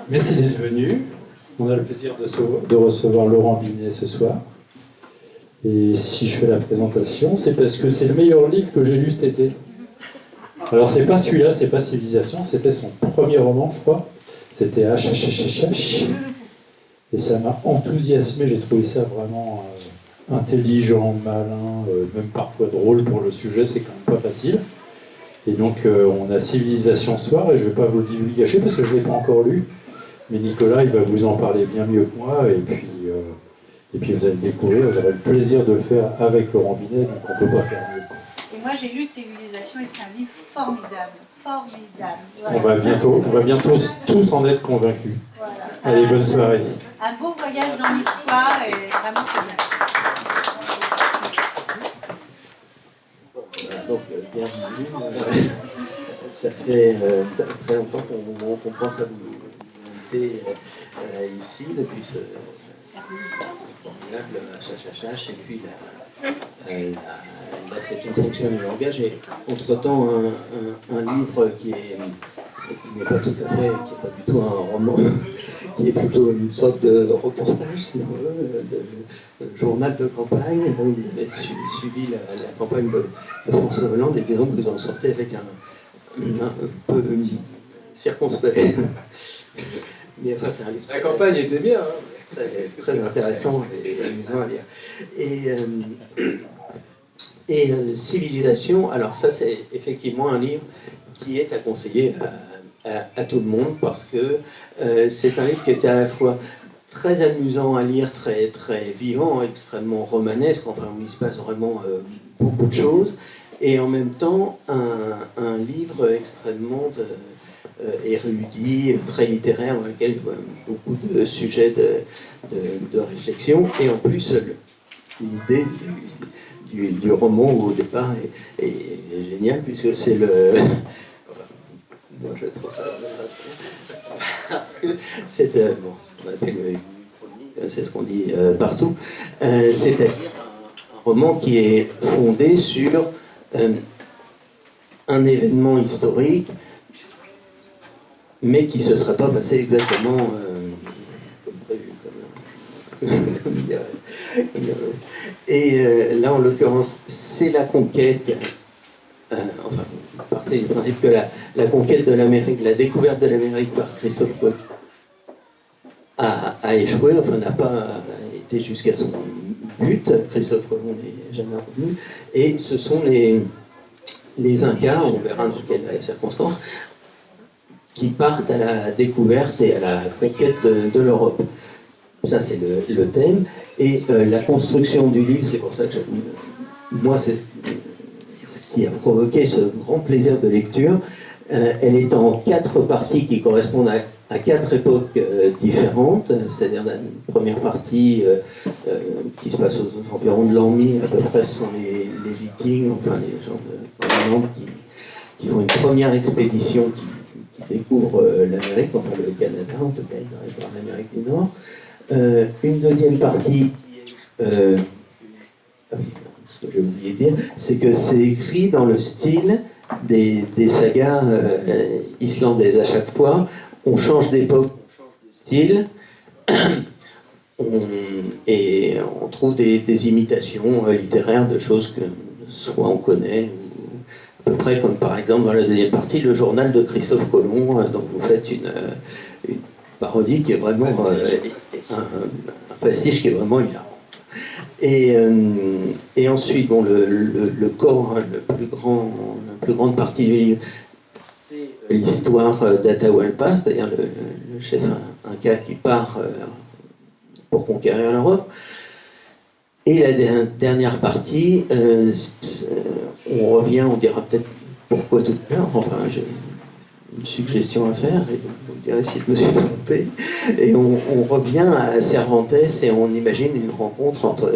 Merci d'être venu. On a le plaisir de recevoir Laurent Binet ce soir. Et si je fais la présentation, c'est parce que c'est le meilleur livre que j'ai lu cet été. Alors c'est pas celui-là, c'est pas Civilisation, c'était son premier roman, je crois. C'était H. Et ça m'a enthousiasmé, j'ai trouvé ça vraiment intelligent, malin, même parfois drôle pour le sujet, c'est quand même pas facile. Et donc on a Civilisation ce soir, et je ne vais pas vous le divulgacher parce que je ne l'ai pas encore lu. Mais Nicolas, il va vous en parler bien mieux que moi, et puis vous allez le découvrir, vous aurez le plaisir de le faire avec Laurent Binet, donc on ne peut pas faire mieux. Et moi j'ai lu Civilisation et c'est un livre formidable, formidable. Voilà. On va bientôt tous en être convaincus. Voilà. Allez, bonne soirée. Un beau voyage dans l'histoire et vraiment c'est bien. Voilà, donc bienvenue. Ça fait très longtemps qu'on pense à vous inviter ici depuis ce formidable HHH et puis la 7e fonction du langage et entre-temps un livre qui n'est pas tout à fait, qui n'est pas du tout un roman, qui est plutôt une sorte de reportage, si on veut, de journal de campagne, où vous avez suivi la campagne de François Hollande et donc vous en sortez avec un peu circonspect. Mais enfin, c'est un livre. La campagne était bien. Très intéressant et amusant à lire. Et Civilisation, alors ça c'est effectivement un livre qui est à conseiller à tout le monde parce que c'est un livre qui était à la fois très amusant à lire, très, très vivant, extrêmement romanesque, enfin où il se passe vraiment beaucoup de choses, et en même temps un livre extrêmement érudit, très littéraire, dans lequel il y a beaucoup de sujets de réflexion, et en plus l'idée du roman au départ est géniale, puisque c'est le... Enfin, moi je trouve ça... Parce que c'est... bon, on appelle c'est ce qu'on dit partout, c'est-à-dire un roman qui est fondé sur un événement historique, mais qui ne se serait pas passé exactement comme prévu, comme dirait. Et là, en l'occurrence, c'est la conquête, enfin, partez du principe que la conquête de l'Amérique, la découverte de l'Amérique par Christophe Colomb a échoué, enfin n'a pas été jusqu'à son but. Christophe Colomb n'est jamais revenu. Et ce sont les Incas, on verra dans quelles circonstances, qui partent à la découverte et à la conquête de l'Europe. Ça, c'est le thème. Et la construction du livre, c'est pour ça que moi, c'est ce qui a provoqué ce grand plaisir de lecture. Elle est en 4 parties qui correspondent à 4 époques différentes, c'est-à-dire une première partie qui se passe aux environs de l'an 1000, à peu près, ce sont les Vikings, enfin les gens de qui font une première expédition qui découvre l'Amérique, enfin le Canada en tout cas, ils arrivent par l'Amérique du Nord. Une deuxième partie, ce que j'ai oublié de dire, c'est que c'est écrit dans le style des sagas islandaises. À chaque fois, on change d'époque, on change de style, et on trouve des imitations littéraires de choses que soit on connaît, à peu près comme par exemple dans la deuxième partie, le journal de Christophe Colomb, dont vous faites une parodie qui est vraiment un pastiche qui est vraiment hilarant. Et ensuite, bon, le corps, la plus grande partie du livre, c'est l'histoire d'Atahualpa, c'est-à-dire le chef Inca qui part pour conquérir l'Europe. Et la dernière partie, on revient, on dira peut-être pourquoi tout à l'heure, enfin j'ai une suggestion à faire, et vous me direz si je me suis trompé, et on revient à Cervantes et on imagine une rencontre entre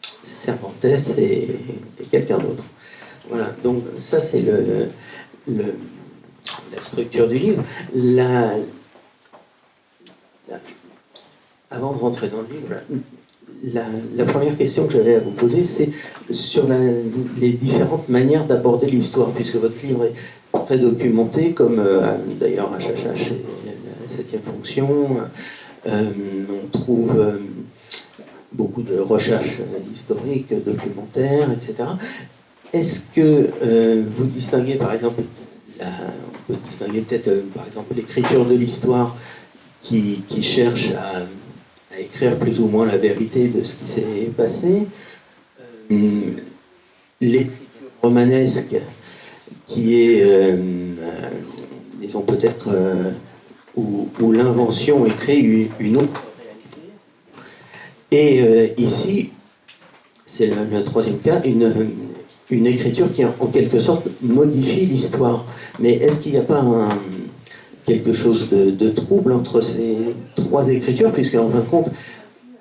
Cervantes et quelqu'un d'autre. Voilà, donc ça c'est la structure du livre. Avant de rentrer dans le livre, la première question que j'avais à vous poser, c'est sur les différentes manières d'aborder l'histoire, puisque votre livre est très documenté, comme d'ailleurs HHH et la 7e fonction. On trouve beaucoup de recherches historiques, documentaires, etc. Est-ce que vous distinguez, par exemple, on peut distinguer peut-être, par exemple, l'écriture de l'histoire qui cherche à écrire plus ou moins la vérité de ce qui s'est passé, l'écriture romanesque qui est, disons peut-être, où l'invention écrit une autre réalité. Et ici, c'est le troisième cas, une écriture qui en quelque sorte modifie l'histoire. Mais est-ce qu'il n'y a pas quelque chose de trouble entre ces trois écritures, puisqu'en fin de compte,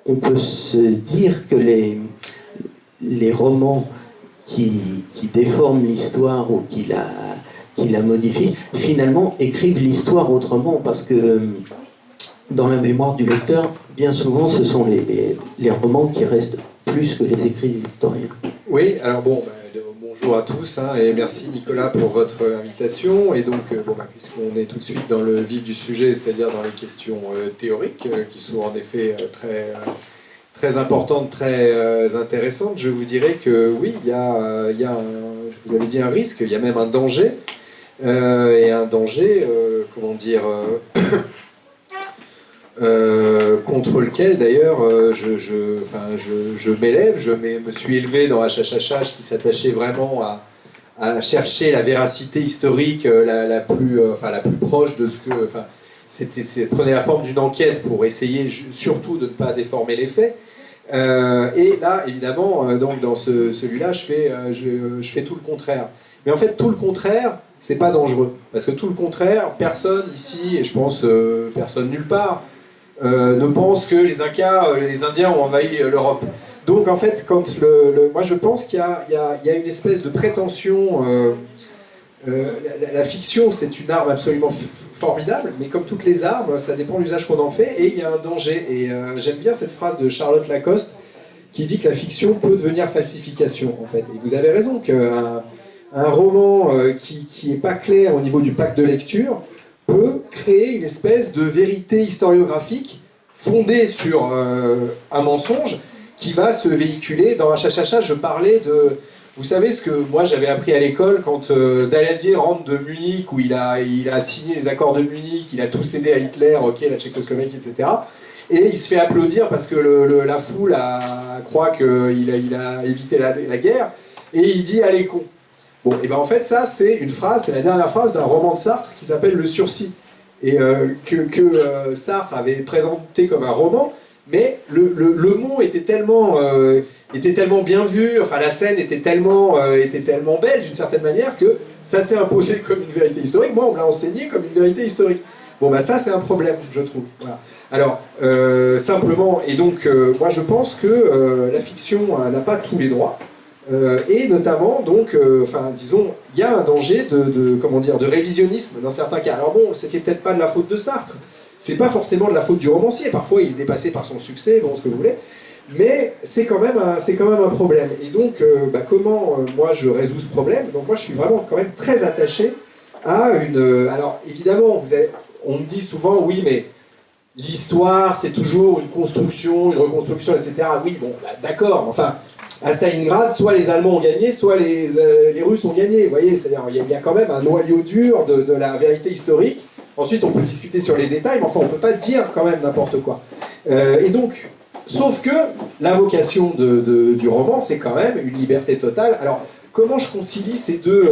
on peut se dire que les romans qui déforment l'histoire ou qui la modifient, finalement écrivent l'histoire autrement, parce que dans la mémoire du lecteur, bien souvent, ce sont les romans qui restent plus que les écrits des historiens. Oui, alors bonjour à tous, et merci Nicolas pour votre invitation. Et donc, puisqu'on est tout de suite dans le vif du sujet, c'est-à-dire dans les questions théoriques, qui sont en effet très importantes, très intéressantes, je vous dirais que oui, il y a je vous avais dit un risque, il y a même un danger, et un danger, contre lequel d'ailleurs je m'élève, me suis élevé dans HHHH qui s'attachait vraiment à chercher la véracité historique la plus proche de ce que... prenait la forme d'une enquête pour essayer surtout de ne pas déformer les faits. Et là, évidemment, donc dans celui-là, je fais tout le contraire. Mais en fait, tout le contraire, c'est pas dangereux. Parce que tout le contraire, personne ici, et je pense personne nulle part, ne pense que les Incas, les Indiens ont envahi l'Europe. Donc en fait, moi je pense qu'il y a une espèce de prétention. La fiction, c'est une arme absolument formidable, mais comme toutes les armes, ça dépend de l'usage qu'on en fait, et il y a un danger. Et j'aime bien cette phrase de Charlotte Lacoste qui dit que la fiction peut devenir falsification, en fait. Et vous avez raison qu'un roman qui n'est pas clair au niveau du pacte de lecture peut créer une espèce de vérité historiographique fondée sur un mensonge qui va se véhiculer. Dans HHH, je parlais de... Vous savez ce que moi j'avais appris à l'école quand Daladier rentre de Munich, où il a signé les accords de Munich, il a tout cédé à Hitler, la Tchécoslovaquie, etc. Et il se fait applaudir parce que la foule croit qu'il a évité la guerre, et il dit « Allez, con ». Bon, et ben en fait, ça, c'est la dernière phrase d'un roman de Sartre qui s'appelle Le Sursis, et que Sartre avait présenté comme un roman, mais le mot était tellement bien vu, enfin la scène était tellement belle d'une certaine manière que ça s'est imposé comme une vérité historique. Moi, on me l'a enseigné comme une vérité historique. Bon, bah ça, c'est un problème, je trouve. Voilà. Alors, simplement, et donc, moi, je pense que la fiction n'a pas tous les droits. Et notamment, donc, disons, il y a un danger de révisionnisme dans certains cas. Alors bon, c'était peut-être pas de la faute de Sartre, c'est pas forcément de la faute du romancier, parfois il est dépassé par son succès, bon, ce que vous voulez, mais c'est quand même un problème. Et donc, comment moi je résous ce problème? Donc moi je suis vraiment quand même très attaché à alors évidemment, on me dit souvent, oui, mais l'histoire c'est toujours une construction, une reconstruction, etc. Oui, bon, d'accord, enfin... À Stalingrad, soit les Allemands ont gagné, soit les Russes ont gagné. Vous voyez, c'est-à-dire il y a quand même un noyau dur de la vérité historique. Ensuite, on peut discuter sur les détails, mais enfin, on ne peut pas dire quand même n'importe quoi. Et donc, sauf que la vocation du roman, c'est quand même une liberté totale. Alors, comment je concilie ces deux,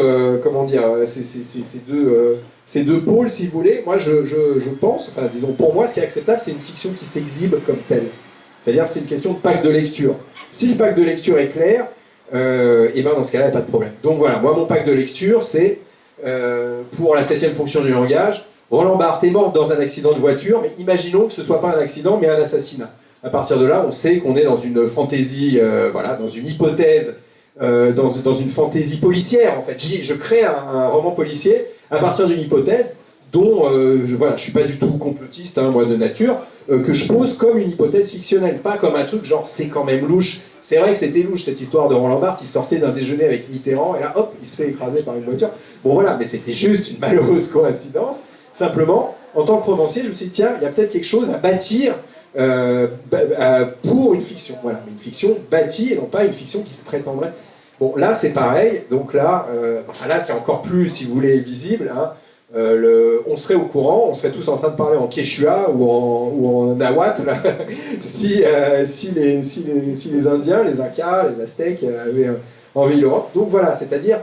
ces deux pôles, si vous voulez? Moi, je pense, enfin, disons, pour moi, ce qui est acceptable, c'est une fiction qui s'exhibe comme telle. C'est-à-dire, c'est une question de pacte de lecture. Si le pacte de lecture est clair, et ben dans ce cas-là, il n'y a pas de problème. Donc voilà, moi, mon pacte de lecture, c'est pour la 7e fonction du langage, Roland Barthes est mort dans un accident de voiture, mais imaginons que ce ne soit pas un accident, mais un assassinat. À partir de là, on sait qu'on est dans une fantaisie, dans une hypothèse, dans une fantaisie policière, en fait. Je crée un roman policier à partir d'une hypothèse dont je ne suis pas du tout complotiste, moi, de nature, que je pose comme une hypothèse fictionnelle, pas comme un truc genre c'est quand même louche c'est vrai que c'était louche cette histoire de Roland Barthes, il sortait d'un déjeuner avec Mitterrand, et là, hop, il se fait écraser par une voiture. Bon voilà, mais c'était juste une malheureuse coïncidence. Simplement, en tant que romancier, je me suis dit, tiens, il y a peut-être quelque chose à bâtir pour une fiction. Voilà, une fiction bâtie et non pas une fiction qui se prétendrait. Bon, là, c'est pareil. Donc là, là, c'est encore plus, si vous voulez, visible. Hein. On serait au courant, on serait tous en train de parler en quechua ou en nahuatl si les Indiens, les Incas, les Aztèques avaient envahi l'Europe. Donc voilà, c'est-à-dire,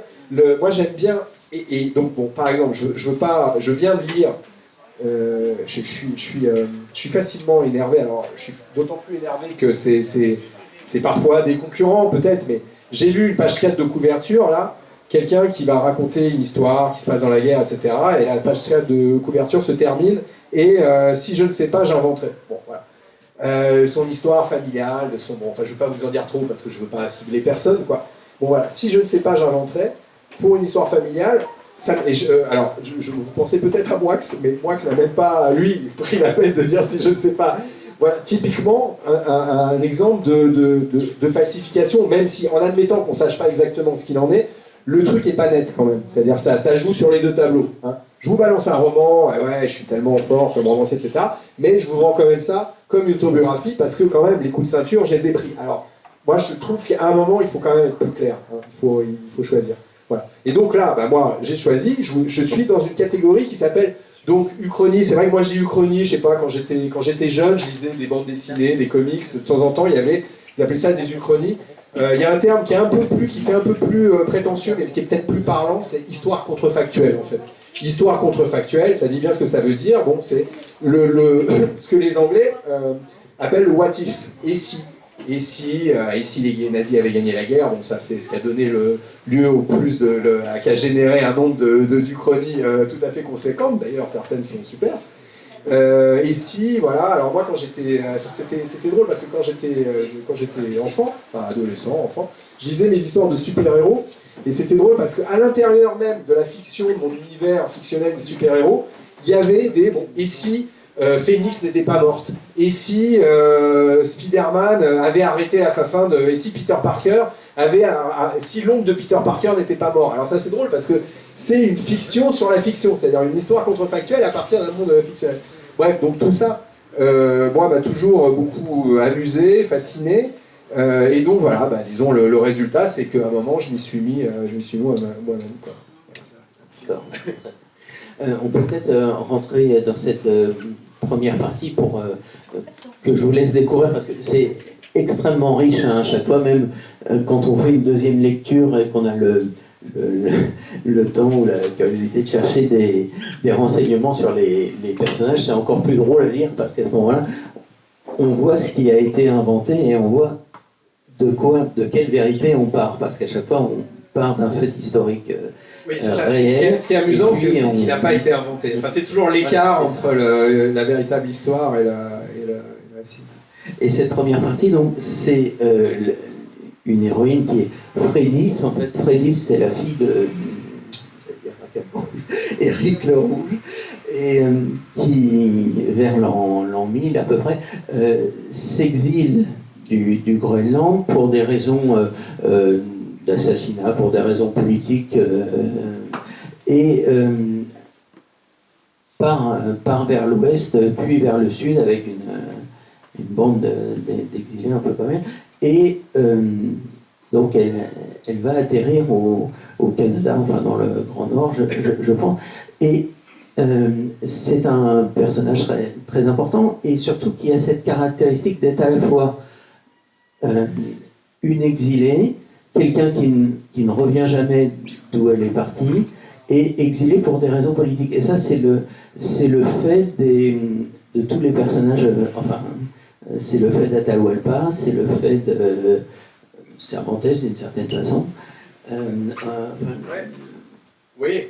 moi j'aime bien, et donc bon, par exemple, je viens de lire, je suis facilement énervé, alors je suis d'autant plus énervé que c'est parfois des concurrents peut-être, mais j'ai lu une page 4 de couverture là, quelqu'un qui va raconter une histoire qui se passe dans la guerre, etc. Et la page 4 de couverture se termine, et si je ne sais pas, j'inventerai. Bon, voilà. Son histoire familiale, je ne vais pas vous en dire trop parce que je ne veux pas cibler personne, quoi. Bon, voilà, si je ne sais pas, j'inventerai. Pour une histoire familiale, vous pensez peut-être à Moix, mais Moix n'a même pas, lui, pris la peine de dire si je ne sais pas. Voilà, typiquement, un exemple de falsification, même si, en admettant qu'on ne sache pas exactement ce qu'il en est, le truc est pas net quand même, c'est-à-dire ça joue sur les deux tableaux. Hein. Je vous balance un roman, ouais, je suis tellement fort comme romancier, etc. Mais je vous vends quand même ça comme une autobiographie parce que quand même les coups de ceinture, je les ai pris. Alors, moi je trouve qu'à un moment, il faut quand même être plus clair. Hein. Il faut choisir. Voilà. Et donc là, moi j'ai choisi, je suis dans une catégorie qui s'appelle donc uchronie. C'est vrai que moi je dis uchronie, je sais pas, quand j'étais jeune, je lisais des bandes dessinées, des comics, de temps en temps, ils appelaient ça des uchronies. Il y a un terme qui fait un peu plus prétentieux, mais qui est peut-être plus parlant, c'est histoire contrefactuelle en fait. Histoire contrefactuelle, ça dit bien ce que ça veut dire. Bon, c'est ce que les Anglais appellent le what if. Et si les nazis avaient gagné la guerre, bon, ça c'est ce qui a donné lieu au plus qui a généré un nombre d'uchronies tout à fait conséquentes. D'ailleurs, certaines sont super. Et si, voilà, alors moi quand j'étais, c'était drôle parce que quand j'étais enfant, enfin adolescent, enfant, je lisais mes histoires de super-héros, et c'était drôle parce qu'à l'intérieur même de la fiction, de mon univers fictionnel des super-héros, il y avait et si Phoenix n'était pas morte, et si Spider-Man avait arrêté l'assassin et si Peter Parker si l'oncle de Peter Parker n'était pas mort. Alors ça c'est drôle parce que c'est une fiction sur la fiction, c'est-à-dire une histoire contrefactuelle à partir d'un monde fictionnel. Bref, donc tout ça, moi, m'a toujours beaucoup amusé, fasciné, et donc voilà, disons le résultat, c'est qu'à un moment, je m'y suis mis moi-même. D'accord. On peut peut-être rentrer dans cette première partie pour que je vous laisse découvrir, parce que c'est extrêmement riche à chaque fois, même quand on fait une deuxième lecture et qu'on a le temps ou la curiosité de chercher des renseignements sur les personnages, c'est encore plus drôle à lire parce qu'à ce moment-là, on voit ce qui a été inventé et on voit de quelle vérité on part, parce qu'à chaque fois, on part d'un fait historique oui, c'est ça. réel. Ce qui est amusant, c'est aussi ce qui n'a pas été inventé. Enfin, c'est toujours l'écart entre la véritable histoire et la récit. Et cette première partie, donc, c'est une héroïne qui est Frédis. En fait, Frédis, c'est la fille de Éric le Rouge, et qui, vers l'an 1000 à peu près, s'exile du Groenland pour des raisons d'assassinat, pour des raisons politiques, et part vers l'ouest, puis vers le sud avec une bande d'exilés un peu quand même, et donc elle va atterrir au Canada, enfin dans le Grand Nord, je pense, et c'est un personnage très, très important, et surtout qui a cette caractéristique d'être à la fois une exilée, quelqu'un qui ne revient jamais d'où elle est partie, et exilée pour des raisons politiques. Et ça, c'est le fait de tous les personnages, c'est le fait d'Atahualpa, c'est le fait de Cervantes d'une certaine façon. Oui,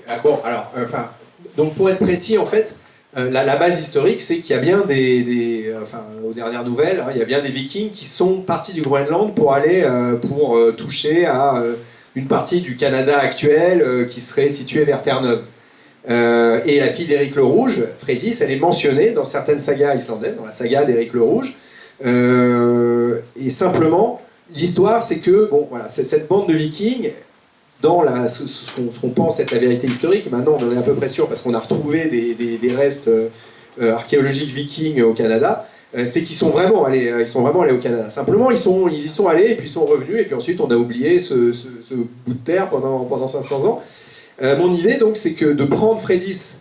donc pour être précis, en fait, la base historique, c'est qu'il y a bien aux dernières nouvelles, il y a bien des Vikings qui sont partis du Groenland pour aller toucher à une partie du Canada actuel qui serait située vers Terre-Neuve. Et la fille d'Éric le Rouge, Frédis, elle est mentionnée dans certaines sagas islandaises, dans la saga d'Éric le Rouge. Et simplement, l'histoire, c'est que, bon, voilà, cette bande de vikings, dans ce qu'on pense être la vérité historique, maintenant on en est à peu près sûr parce qu'on a retrouvé des restes archéologiques vikings au Canada, c'est qu'ils sont vraiment allés au Canada. Simplement, ils y sont allés et puis ils sont revenus et puis ensuite on a oublié ce bout de terre pendant 500 ans. Mon idée donc, c'est que de prendre Freydis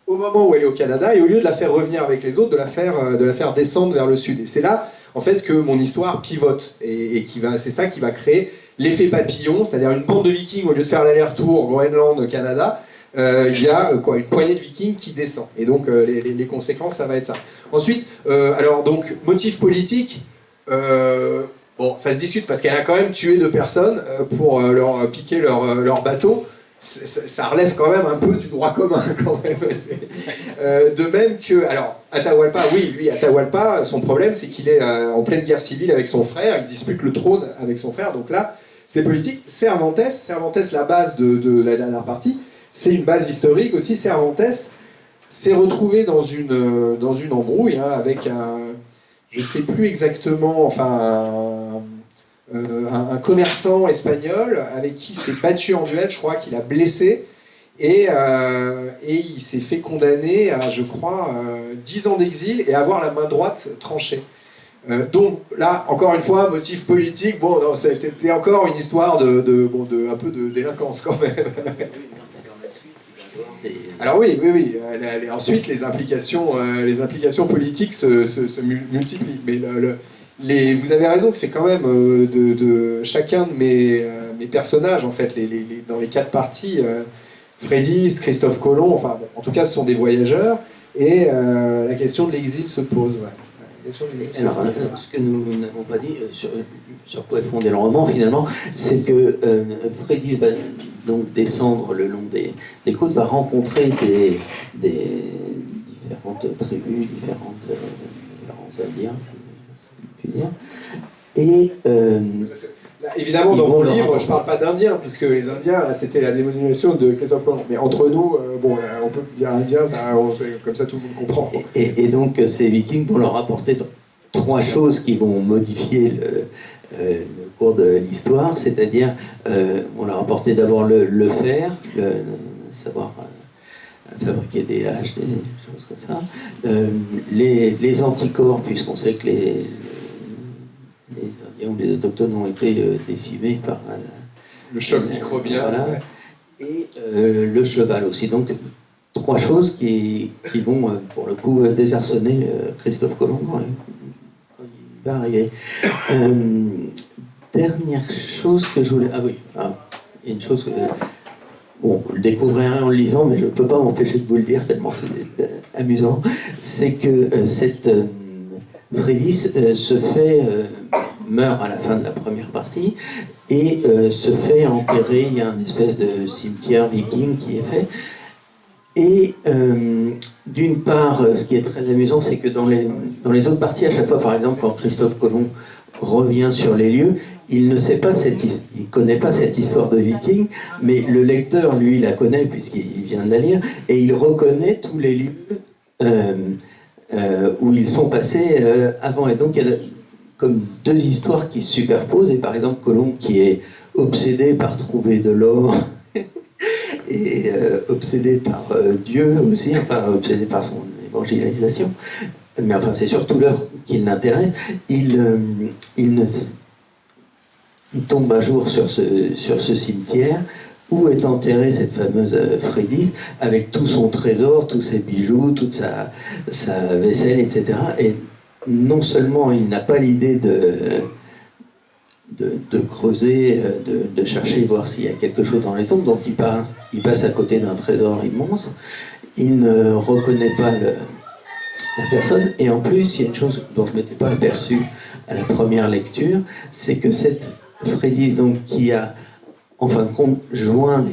au moment où elle est au Canada et au lieu de la faire revenir avec les autres, de la faire descendre vers le sud. Et c'est là, en fait, que mon histoire pivote et c'est ça qui va créer l'effet papillon, c'est-à-dire une bande de vikings, au lieu de faire l'aller-retour Groenland-Canada, il y a une poignée de vikings qui descend. Et donc les conséquences, ça va être ça. Ensuite, alors donc, motif politique, bon, ça se discute parce qu'elle a quand même tué 2 personnes pour leur piquer leur bateau. Ça relève quand même un peu du droit commun, quand même. De même que... Alors, Atahualpa, son problème, c'est qu'il est en pleine guerre civile avec son frère, il se dispute le trône avec son frère, donc là, c'est politique. Cervantes, la base de la dernière partie, c'est une base historique aussi. Cervantes s'est retrouvé dans une embrouille avec je sais plus exactement, un commerçant espagnol avec qui il s'est battu en duel, je crois qu'il a blessé, et il s'est fait condamner à, je crois, 10 ans d'exil et avoir la main droite tranchée. Donc là, encore une fois, motif politique, bon, non, c'était encore une histoire un peu de délinquance quand même. Alors oui. Ensuite, les implications politiques se multiplient. Mais vous avez raison que c'est quand même de chacun de mes personnages, en fait, dans les 4 parties, Freydis, Christophe Colomb, enfin, bon, en tout cas, ce sont des voyageurs, et la question de l'exil se pose. Ouais. Alors, ce que nous n'avons pas dit, sur quoi est fondé le roman, finalement, c'est que Freydis va donc descendre le long des côtes, va rencontrer des différentes tribus, différents Indiens, si je puis dire. Et là, évidemment, dans mon livre, je ne parle pas d'Indiens, puisque les Indiens, là, c'était la dénomination de Christophe Colomb. Mais entre nous, là, on peut dire Indien, comme ça tout le monde comprend. Et donc, ces Vikings vont leur apporter 3 choses qui vont modifier le cours de l'histoire, c'est-à-dire, on leur apporter d'abord le fer, savoir fabriquer des haches, des choses comme ça, les anticorps, puisqu'on sait que les Indiens ou les autochtones ont été décimés par le choc microbien. Voilà. Et le cheval aussi. Donc, 3 choses qui vont, pour le coup, désarçonner Christophe Colomb quand il va arriver. Dernière chose que je voulais... Ah oui, il y a une chose que... Bon, vous le découvrez en le lisant, mais je ne peux pas m'empêcher de vous le dire, tellement c'est amusant. C'est que cette Freydis meurt à la fin de la première partie et se fait enterrer. Il y a une espèce de cimetière viking qui est fait. Et d'une part, ce qui est très amusant, c'est que dans les autres parties, à chaque fois, par exemple, quand Christophe Colomb revient sur les lieux, il ne sait pas il connaît pas cette histoire de viking, mais le lecteur, lui, la connaît puisqu'il vient de la lire, et il reconnaît tous les lieux où ils sont passés avant. Et donc, il y a comme 2 histoires qui se superposent. Et par exemple, Colomb qui est obsédé par trouver de l'or et obsédé par Dieu aussi, enfin obsédé par son évangélisation, mais enfin c'est surtout l'or qui l'intéresse. Il tombe un jour sur ce cimetière où est enterrée cette fameuse Freydis avec tout son trésor, tous ses bijoux, toute sa vaisselle, etc. Et non seulement il n'a pas l'idée de creuser, de chercher, voir s'il y a quelque chose dans les tombes, donc il passe à côté d'un trésor immense, il ne reconnaît pas la personne, et en plus, il y a une chose dont je ne m'étais pas aperçu à la première lecture, c'est que cette Freydis, donc, qui a, en fin de compte, joint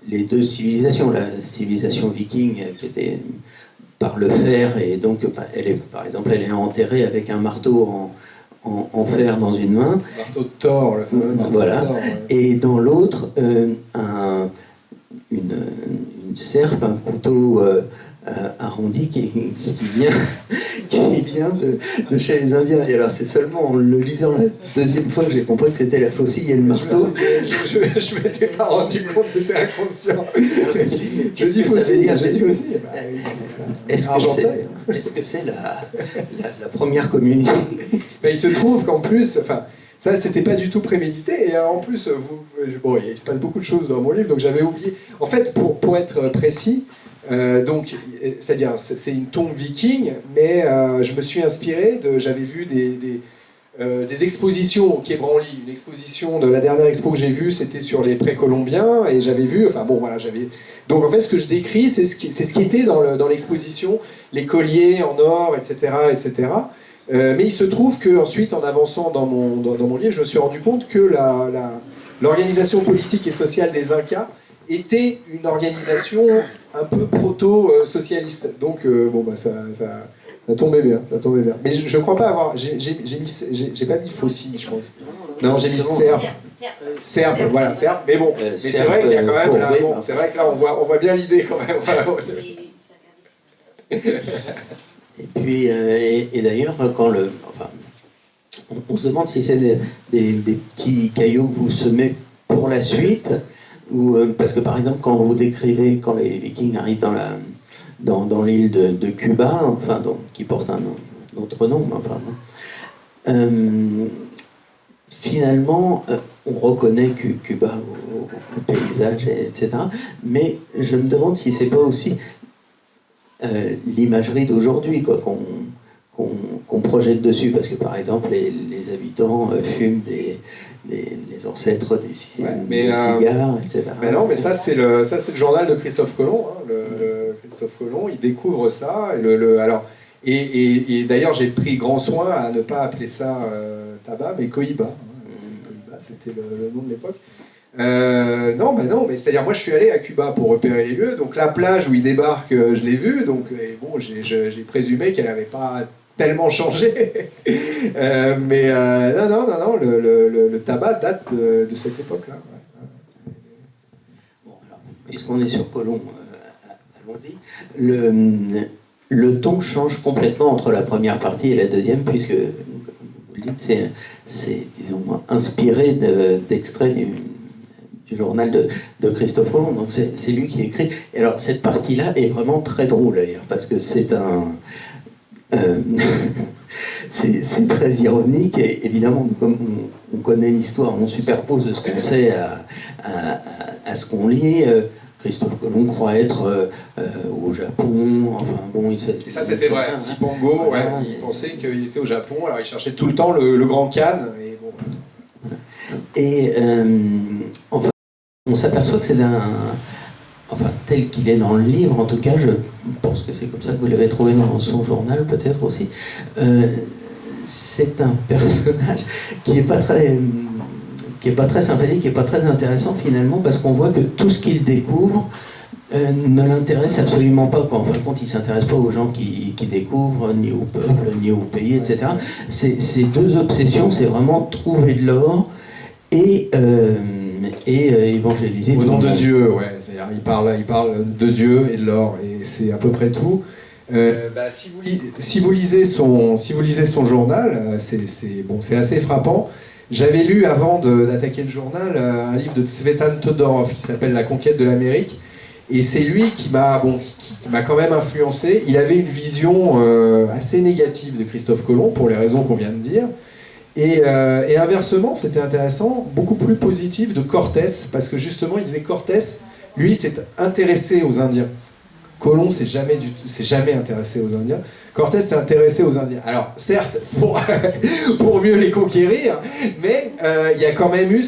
les 2 civilisations, la civilisation viking, qui était par le fer, et donc, par exemple, elle est enterrée avec un marteau en fer dans une main. Le marteau de Thor, le fameux marteau voilà. de Thor. Ouais. Et dans l'autre, une serpe, un couteau arrondi qui qui vient de chez les Indiens. Et alors c'est seulement en le lisant la deuxième fois que j'ai compris que c'était la faucille et le marteau. Je m'étais pas rendu compte, c'était inconscient. Je dis faucille, j'ai dit faucille. Est-ce que c'est la première communauté? Il se trouve qu'en plus, enfin, ça c'était pas du tout prémédité, et alors, en plus, bon, il se passe beaucoup de choses dans mon livre, donc j'avais oublié. En fait, pour être précis, donc, c'est-à-dire, c'est une tombe viking, mais je me suis inspiré j'avais vu des expositions au Quai Branly. Une exposition de la dernière expo que j'ai vue, c'était sur les précolombiens, et j'avais vu, enfin bon, voilà, donc en fait, ce que je décris, c'est ce qui était dans l'exposition, les colliers en or, etc., etc. Mais il se trouve qu'ensuite, en avançant dans mon livre, je me suis rendu compte que l'organisation politique et sociale des Incas était une organisation un peu proto-socialiste. Donc, bon, bah, ça tombait bien, ça tombait bien. Mais je crois pas avoir... J'ai pas mis faucille, je pense. Non, j'ai mis serbe. Serbe, voilà, serbe. Mais bon, mais c'est vrai qu'il y a quand même... Là, bon, c'est vrai que là, on voit bien l'idée quand même. Et puis, et d'ailleurs, on se demande si c'est des petits cailloux que vous semez pour la suite, ou parce que par exemple, quand vous décrivez quand les Vikings arrivent dans l'île de Cuba, enfin, qui porte un autre nom, enfin, finalement, on reconnaît Cuba au paysage, etc. Mais je me demande si c'est pas aussi l'imagerie d'aujourd'hui qu'on projette dessus, parce que par exemple les habitants fument les ancêtres des cigares, etc. Mais non, mais ça c'est le journal de Christophe Colomb. Hein, Christophe Colomb, il découvre ça. Et d'ailleurs, j'ai pris grand soin à ne pas appeler ça tabac, mais cohiba. Hein, cohiba, c'était le nom de l'époque. Non, mais c'est-à-dire, moi je suis allé à Cuba pour repérer les lieux, donc la plage où il débarque, je l'ai vue, donc bon, j'ai présumé qu'elle n'avait pas tellement changé. Mais non, le tabac date de cette époque-là. Ouais. Bon, alors, puisqu'on est sur Colomb, allons-y. Le ton change complètement entre la première partie et la deuxième, puisque vous le dites, c'est disons, inspiré d'extraits du journal de Christophe Colomb, donc c'est lui qui écrit. Et alors cette partie-là est vraiment très drôle à lire, parce que c'est c'est très ironique, et évidemment, comme on connaît l'histoire, on superpose ce qu'on sait à ce qu'on lit. Christophe Colomb croit être au Japon, enfin bon... Et ça c'était vrai, Cipango, voilà, il pensait qu'il était au Japon, alors il cherchait tout le temps le Grand Khan, et bon... Et enfin, on s'aperçoit que c'est enfin, tel qu'il est dans le livre, en tout cas, je pense que c'est comme ça que vous l'avez trouvé dans son journal, peut-être aussi. C'est un personnage qui n'est pas très sympathique, qui n'est pas très intéressant finalement, parce qu'on voit que tout ce qu'il découvre ne l'intéresse absolument pas. En fin de compte, il ne s'intéresse pas aux gens qui découvrent, ni au peuple, ni au pays, etc. Ces deux obsessions, c'est vraiment trouver de l'or et évangéliser. Au nom de Dieu, ouais. C'est-à-dire, il parle de Dieu et de l'or, et c'est à peu près tout. Si vous lisez son journal, c'est assez frappant. J'avais lu, avant d'attaquer le journal, un livre de Tsvetan Todorov qui s'appelle La conquête de l'Amérique, et c'est lui qui m'a quand même influencé. Il avait une vision assez négative de Christophe Colomb, pour les raisons qu'on vient de dire. Et inversement, c'était intéressant, beaucoup plus positif de Cortés, parce que justement, il disait Cortés, lui, s'est intéressé aux Indiens. Colomb s'est jamais intéressé aux Indiens. Cortés s'est intéressé aux Indiens. Alors, certes, pour mieux les conquérir, mais il y a quand même eu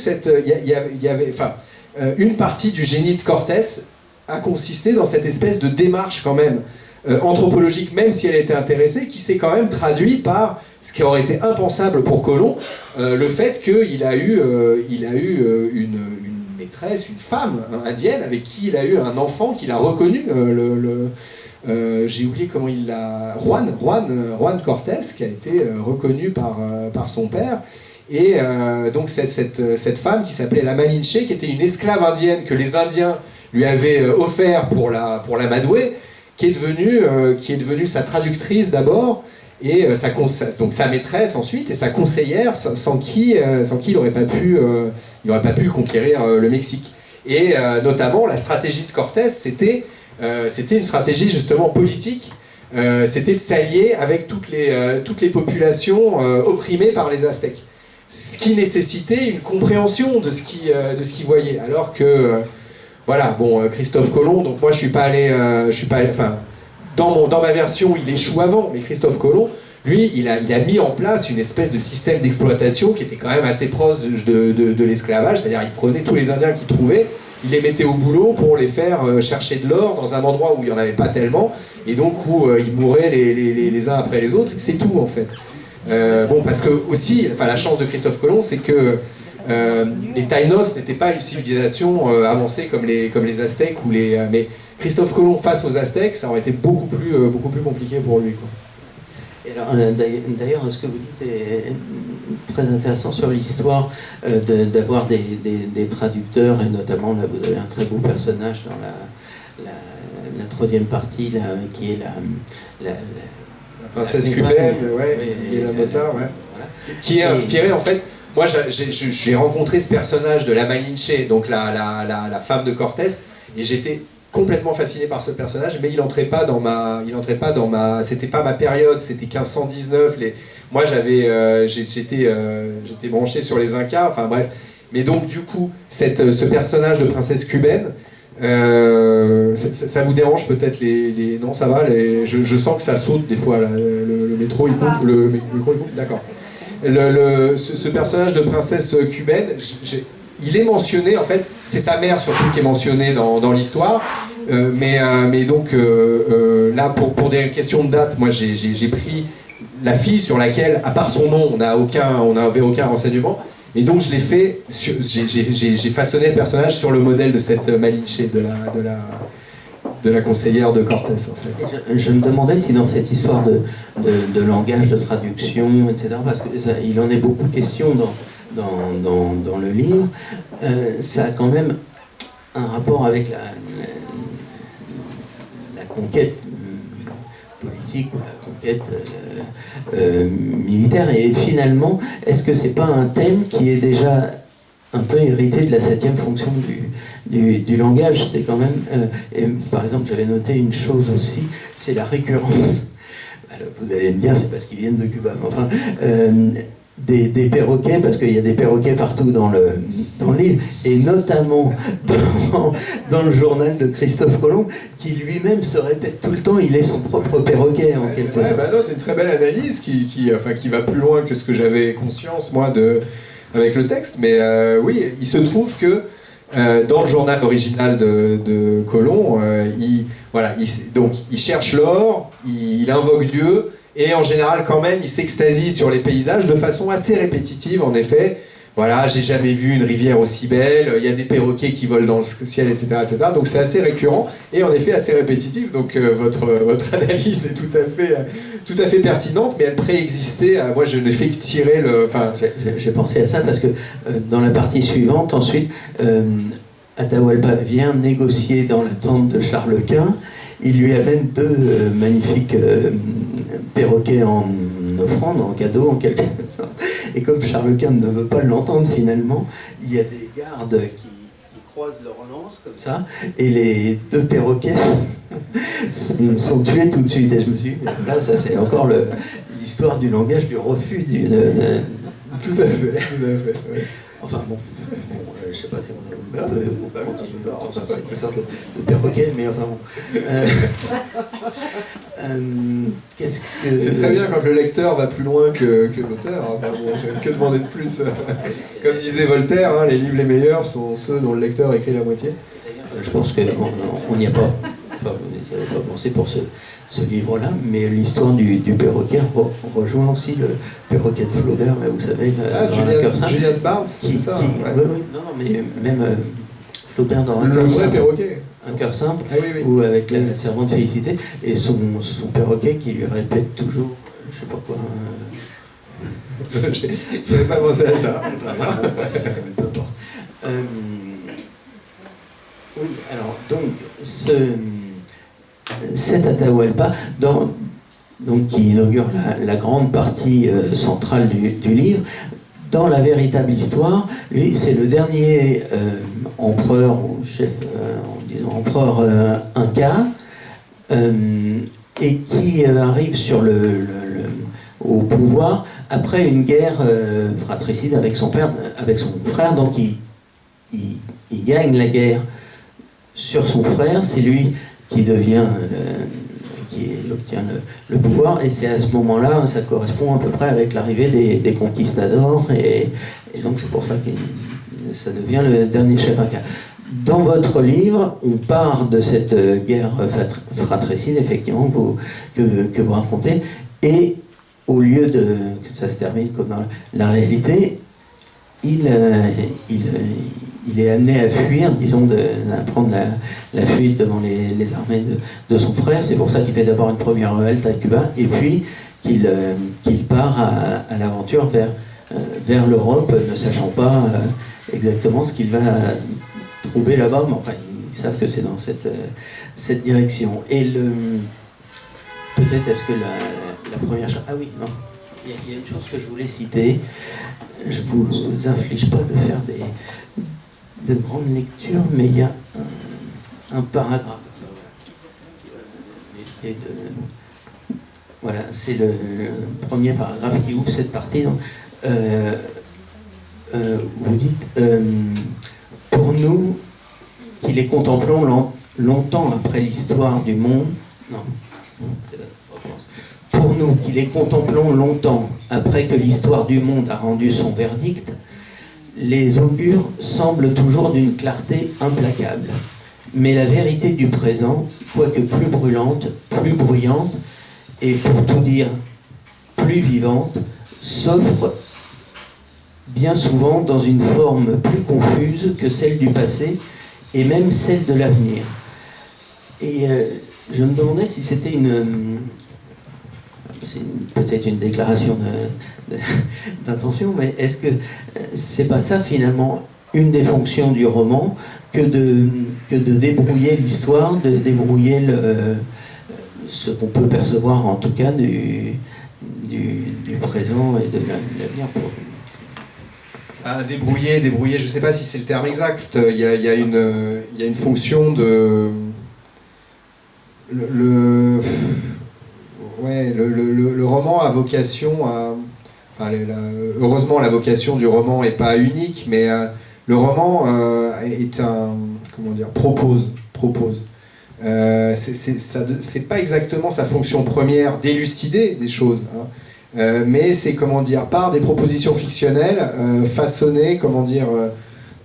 une partie du génie de Cortés a consisté dans cette espèce de démarche quand même anthropologique, même si elle était intéressée, qui s'est quand même traduit par ce qui aurait été impensable pour Colomb, le fait qu'il a eu une maîtresse, une femme indienne avec qui il a eu un enfant qu'il a reconnu, j'ai oublié comment il l'a... Juan Cortés, qui a été reconnu par son père. Et donc cette femme qui s'appelait la Malinche, qui était une esclave indienne que les Indiens lui avaient offert pour l'amadouer, qui est devenue sa traductrice d'abord, et donc sa maîtresse ensuite, et sa conseillère, sans qui il n'aurait pas pu conquérir le Mexique. Et notamment, la stratégie de Cortés, c'était une stratégie justement politique, c'était de s'allier avec toutes les populations opprimées par les Aztèques. Ce qui nécessitait une compréhension de ce qu'il voyait. Alors que, voilà, bon, Christophe Colomb, donc moi je suis pas allé, enfin, dans ma version, il échoue avant, mais Christophe Colomb, lui, il a mis en place une espèce de système d'exploitation qui était quand même assez proche de l'esclavage, c'est-à-dire il prenait tous les Indiens qu'il trouvait, il les mettait au boulot pour les faire chercher de l'or dans un endroit où il n'y en avait pas tellement, et donc où ils mouraient les uns après les autres, et c'est tout en fait. Bon, parce que aussi, enfin, la chance de Christophe Colomb, c'est que les Taïnos n'étaient pas une civilisation avancée comme les Aztèques mais Christophe Colomb face aux Aztèques, ça aurait été beaucoup plus compliqué pour lui, quoi. Et alors, d'ailleurs, ce que vous dites est très intéressant sur l'histoire d'avoir des traducteurs, et notamment là vous avez un très beau personnage dans la troisième partie là, qui est la princesse cubaine, Miguel Mota, ouais. Voilà. Qui est inspiré en fait. Moi, j'ai rencontré ce personnage de la Malinche, donc la femme de Cortés, et j'étais complètement fasciné par ce personnage, mais il entrait pas dans ma, c'était pas ma période, c'était 1519. Moi, j'étais branché sur les Incas, enfin bref. Mais donc du coup, ce personnage de princesse cubaine. Ça vous dérange peut-être Non, ça va. Je sens que ça saute des fois. Là, le métro, il coupe. Le micro, il coupe. D'accord. Ce personnage de princesse cubaine, il est mentionné en fait. C'est sa mère surtout qui est mentionnée dans l'histoire. Mais donc là, pour des questions de date, moi j'ai pris la fille sur laquelle, à part son nom, on n'avait aucun renseignement. Et donc je l'ai fait, j'ai façonné le personnage sur le modèle de cette Malinche, de la conseillère de Cortés, en fait. Je me demandais si dans cette histoire de langage, de traduction, etc., parce qu'il en est beaucoup question dans le livre, ça a quand même un rapport avec la conquête politique ou la conquête militaire, et finalement, est-ce que c'est pas un thème qui est déjà un peu hérité de la 7e fonction du langage? C'est quand même, et par exemple, j'avais noté une chose aussi, c'est la récurrence. Alors, vous allez me dire, c'est parce qu'ils viennent de Cuba, mais enfin, des perroquets, parce qu'il y a des perroquets partout dans l'île, et notamment dans le journal de Christophe Colomb, qui lui-même se répète tout le temps, il est son propre perroquet en quelque sorte. Bah non, c'est une très belle analyse qui va plus loin que ce que j'avais conscience, moi, avec le texte, mais oui, il se trouve que dans le journal original de Colomb, il cherche l'or, il invoque Dieu, et en général, quand même, il s'extasie sur les paysages de façon assez répétitive, en effet. Voilà, j'ai jamais vu une rivière aussi belle, il y a des perroquets qui volent dans le ciel, etc. etc. Donc c'est assez récurrent, et en effet assez répétitif. Donc votre analyse est tout à fait pertinente, mais elle préexistait. Moi, je n'ai fait que tirer le... Enfin, j'ai pensé à ça parce que dans la partie suivante, ensuite, Atahualpa vient négocier dans la tente de Charles Quint. Il lui amène 2 magnifiques perroquets en offrande, en cadeau en quelque sorte. Et comme Charles Quint ne veut pas l'entendre finalement, il y a des gardes qui croisent leur lance comme ça, et les 2 perroquets sont tués tout de suite. Et je me suis dit, là, ça c'est encore l'histoire du langage du refus. Tout à fait. Ouais. Enfin bon, je sais pas si on continue dans cette histoire de perroquet, mais enfin bon. Qu'est-ce que... C'est très bien quand le lecteur va plus loin que l'auteur. Enfin, bon, que demander de plus? Comme disait Voltaire, hein, les livres les meilleurs sont ceux dont le lecteur écrit la moitié. Je pense qu'on n'y a pas. Enfin, vous n'y avez pas pensé pour ce livre-là, mais l'histoire du perroquet rejoint aussi le perroquet de Flaubert, là, vous savez, Julian Barnes, c'est ça. Ouais. Oui, non, mais même Flaubert dans le vrai perroquet. Un cœur simple, oui. Ou avec la servante Félicité, et son perroquet qui lui répète toujours, je sais pas quoi. Je n'avais pas pensé à ça. Peu importe. Oui, alors, donc, cet Atahualpa, donc qui inaugure la grande partie centrale du livre. Dans la véritable histoire, lui, c'est le dernier empereur, ou chef, empereur inca, et qui arrive au pouvoir après une guerre fratricide avec son frère, donc il gagne la guerre sur son frère, c'est lui qui obtient le pouvoir, et c'est à ce moment-là, ça correspond à peu près avec l'arrivée des conquistadors, et donc c'est pour ça que ça devient le dernier chef inca. Dans votre livre, on part de cette guerre fratricide, effectivement, que vous racontez, et au lieu que ça se termine comme dans la réalité, il est amené à fuir, disons, à prendre la fuite devant les armées de son frère. C'est pour ça qu'il fait d'abord une première halte à Cuba, et puis qu'il part à l'aventure vers l'Europe, ne sachant pas exactement ce qu'il va trouver là-bas, mais enfin, ils savent que c'est dans cette direction. Et peut-être est-ce que la première chose... Ah oui, non. Il y a une chose que je voulais citer. Je vous inflige pas de faire de grandes lectures, mais il y a un paragraphe. Voilà, c'est le premier paragraphe qui ouvre cette partie. Donc, vous dites, pour nous, qui les contemplons longtemps après l'histoire du monde, non, pour nous qui les contemplons longtemps après que l'histoire du monde a rendu son verdict, les augures semblent toujours d'une clarté implacable. Mais la vérité du présent, quoique plus brûlante, plus bruyante, et pour tout dire, plus vivante, s'offre bien souvent dans une forme plus confuse que celle du passé, et même celle de l'avenir. Et je me demandais si c'était peut-être une déclaration d'intention, mais est-ce que c'est pas ça finalement une des fonctions du roman, que de débrouiller l'histoire, de débrouiller ce qu'on peut percevoir en tout cas du présent et de l'avenir. Débrouiller, je ne sais pas si c'est le terme exact. Il y a une fonction de... Le roman a vocation à... Enfin, heureusement, la vocation du roman n'est pas unique, mais le roman est un... Comment dire, propose. C'est pas exactement sa fonction première d'élucider des choses, hein. Mais c'est, comment dire, par des propositions fictionnelles, façonner, comment dire,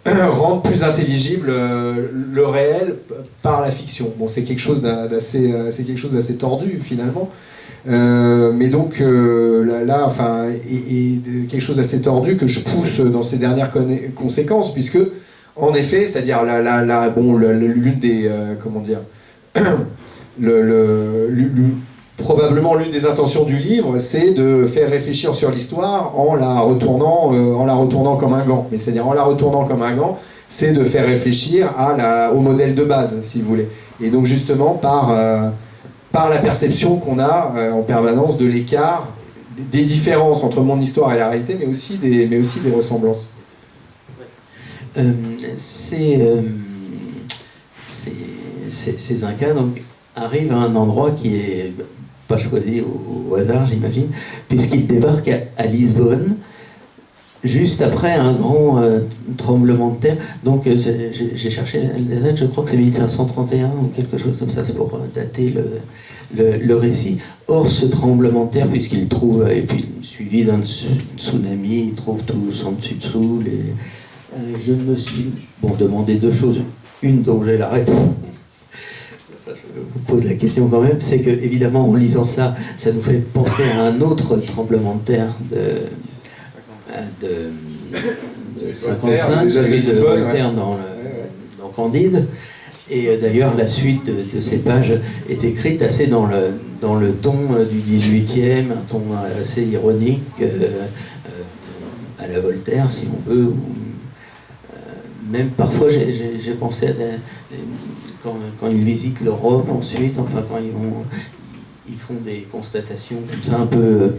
rendre plus intelligible le réel par la fiction. Bon, c'est quelque chose d'assez tordu finalement, mais donc là, enfin, et quelque chose d'assez tordu que je pousse dans ses dernières conséquences, puisque en effet, c'est-à-dire l'une des comment dire, probablement l'une des intentions du livre, c'est de faire réfléchir sur l'histoire en la retournant comme un gant. Mais c'est-à-dire en la retournant comme un gant, c'est de faire réfléchir au modèle de base, si vous voulez. Et donc justement par la perception qu'on a en permanence de l'écart, des différences entre mon histoire et la réalité, mais aussi des ressemblances. Ces Incas donc arrivent à un endroit qui est pas choisi au hasard, j'imagine, puisqu'il débarque à Lisbonne juste après un grand tremblement de terre. Donc j'ai cherché les dates, je crois que c'est 1531 ou quelque chose comme ça, c'est pour dater le récit. Or ce tremblement de terre, puisqu'il trouve, et puis suivi d'un tsunami, il trouve tout son dessus-dessous, je me suis demandé deux choses, une dont j'ai la réponse. Je vous pose la question quand même, c'est que évidemment en lisant ça, ça nous fait penser à un autre tremblement de terre de 55, celui de Voltaire dans Candide. Et d'ailleurs la suite de ces pages est écrite assez dans le ton du 18e, un ton assez ironique, à la Voltaire si on veut. Même parfois j'ai pensé à quand ils visitent l'Europe ensuite, enfin quand ils font des constatations comme ça un peu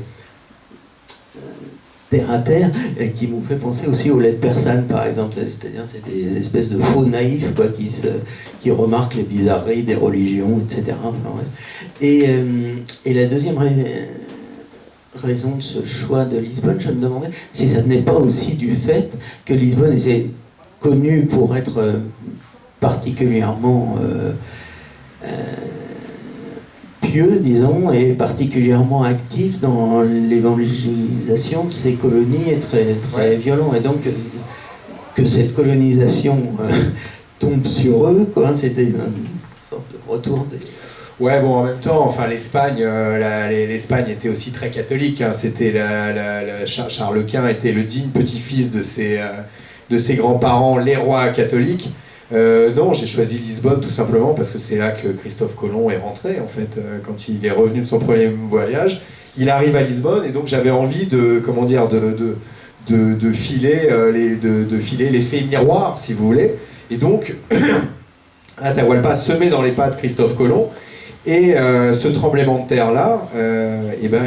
terre à terre, qui m'ont fait penser aussi aux lettres persanes, par exemple. C'est-à-dire, c'est des espèces de faux naïfs quoi, qui remarquent les bizarreries des religions, etc. Enfin, ouais. Et la deuxième raison de ce choix de Lisbonne, je me demandais si ça venait pas aussi du fait que Lisbonne était connue pour être particulièrement pieux, disons, et particulièrement actif dans l'évangélisation de ces colonies et très violent. Et donc, que cette colonisation tombe sur eux, quoi, c'était une sorte de retour des... Ouais, bon, en même temps, enfin, l'Espagne était aussi très catholique. Hein. C'était Charles Quint était le digne petit-fils de ses grands-parents, les rois catholiques. Non, j'ai choisi Lisbonne tout simplement parce que c'est là que Christophe Colomb est rentré, en fait, quand il est revenu de son premier voyage. Il arrive à Lisbonne et donc j'avais envie de filer l'effet miroir, si vous voulez. Et donc, Atahualpa se met dans les pas de Christophe Colomb. Et ce tremblement de terre-là, eh ben,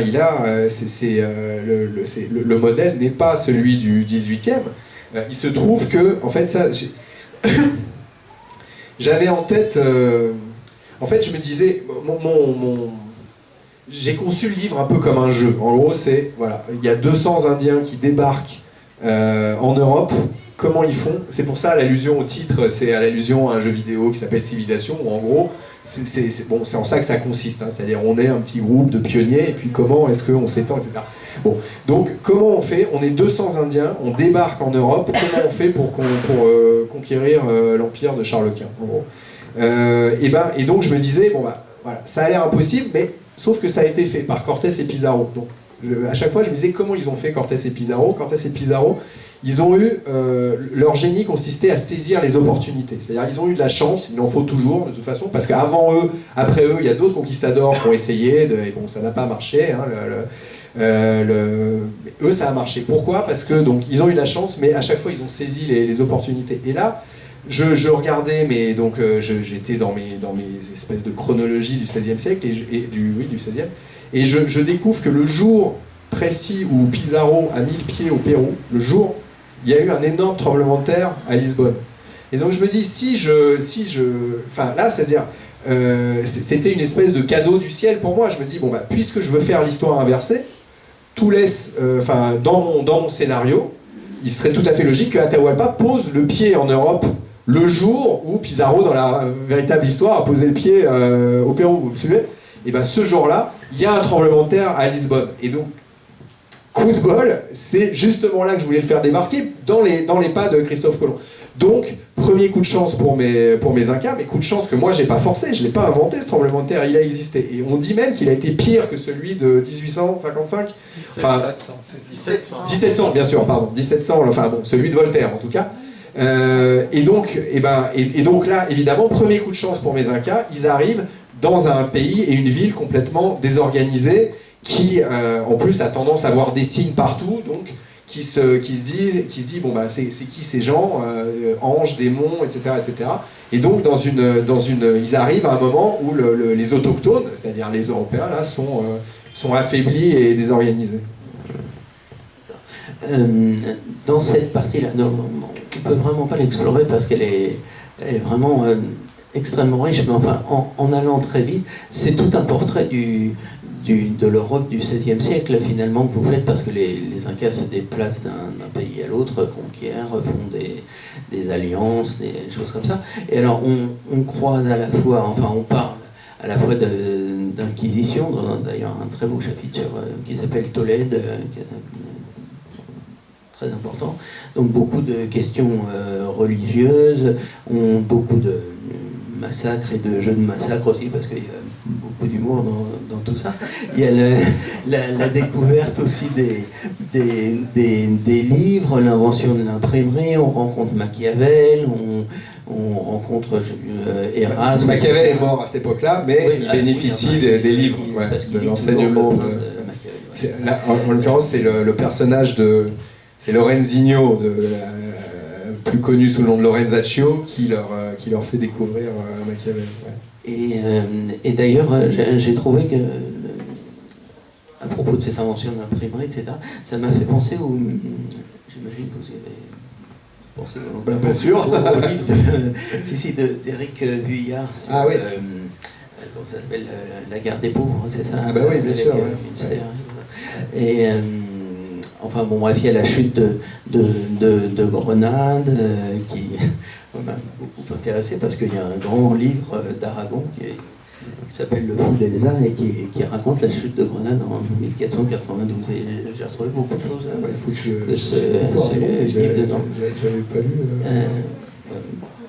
le modèle n'est pas celui du 18e. Il se trouve que, en fait, ça... J'avais en tête... en fait, je me disais... J'ai conçu le livre un peu comme un jeu. En gros, c'est... Voilà, il y a 200 Indiens qui débarquent en Europe. Comment ils font? C'est pour ça l'allusion au titre, c'est à l'allusion à un jeu vidéo qui s'appelle Civilisation, où en gros... C'est en ça que ça consiste, hein, c'est-à-dire on est un petit groupe de pionniers et puis comment est-ce qu'on s'étend, etc. Bon, donc comment on fait? On est 200 Indiens, on débarque en Europe, comment on fait pour conquérir l'empire de Charles Quint, en gros. Et donc je me disais, bon bah voilà, ça a l'air impossible, mais sauf que ça a été fait par Cortés et Pizarro. Donc à chaque fois je me disais comment ils ont fait Cortés et Pizarro. Cortés et Pizarro, ils ont eu, leur génie consistait à saisir les opportunités. C'est-à-dire ils ont eu de la chance, il en faut toujours de toute façon, parce qu'avant eux, après eux, il y a d'autres conquistadors qui ont essayé, et bon, ça n'a pas marché. Hein, eux, ça a marché. Pourquoi? Parce que donc ils ont eu de la chance, mais à chaque fois ils ont saisi les opportunités. Et là, je regardais, mais donc j'étais dans mes espèces de chronologie du XVIe siècle du XVIe, et je découvre que le jour précis où Pizarro a mis le pied au Pérou, le jour, il y a eu un énorme tremblement de terre à Lisbonne. Et donc je me dis, enfin là, c'est-à-dire, c'était une espèce de cadeau du ciel pour moi. Je me dis, bon bah, puisque je veux faire l'histoire inversée, tout laisse, enfin, dans mon scénario, il serait tout à fait logique que Atahualpa pose le pied en Europe le jour où Pizarro, dans la véritable histoire, a posé le pied au Pérou. Vous me suivez? Et bien ce jour-là, il y a un tremblement de terre à Lisbonne. Et donc, coup de bol, c'est justement là que je voulais le faire débarquer, dans les pas de Christophe Colomb. Donc, premier coup de chance pour mes Incas, mais coup de chance que moi j'ai pas forcé, je l'ai pas inventé ce tremblement de terre, il a existé. Et on dit même qu'il a été pire que celui de 1855. Enfin, 1700, bien sûr, pardon, 1700, enfin bon, celui de Voltaire en tout cas. Et donc là, évidemment, premier coup de chance pour mes Incas, ils arrivent dans un pays et une ville complètement désorganisée, qui en plus a tendance à voir des signes partout, donc qui se dit bon bah c'est qui ces gens, anges, démons, etc., etc. Et donc ils arrivent à un moment où les autochtones, c'est-à-dire les Européens là, sont affaiblis et désorganisés. Dans cette partie-là, on ne peut vraiment pas l'explorer parce qu'elle est vraiment extrêmement riche, mais enfin en allant très vite, c'est tout un portrait de l'Europe du XVIe siècle finalement que vous faites, parce que les Incas se déplacent d'un pays à l'autre, conquièrent, font des alliances, des choses comme ça. Et alors on croise à la fois, enfin on parle à la fois d'inquisition, dans d'ailleurs un très beau chapitre qui s'appelle Tolède, qui est très important. Donc beaucoup de questions religieuses, beaucoup de massacres et de jeux de massacres aussi, parce qu'il y a beaucoup d'humour dans tout ça. Il y a la découverte aussi des livres, l'invention de l'imprimerie, on rencontre Machiavel, on rencontre Erasme. Machiavel est mort à cette époque-là, mais oui, il bénéficie des livres, de l'enseignement. En l'occurrence, c'est le personnage c'est Lorenzino, plus connu sous le nom de Lorenzaccio, qui fait découvrir Machiavel. Ouais. Et d'ailleurs, j'ai trouvé que, à propos de cette invention de l'imprimerie, etc., ça m'a fait penser au... J'imagine que vous avez pensé Pas sûr. au livre d'Éric Vuillard sur, Ah oui. comment ça s'appelle, La guerre des pauvres, c'est ça? Ah bah oui, bien sûr. Et enfin bon, bref, il y a la chute de Grenade qui m'a beaucoup intéressé parce qu'il y a un grand livre d'Aragon qui s'appelle Le Fou d'Elsa et qui raconte la chute de Grenade en 1492. Et j'ai retrouvé beaucoup de choses Il faut que de ce livre dedans. J'avais pas lu.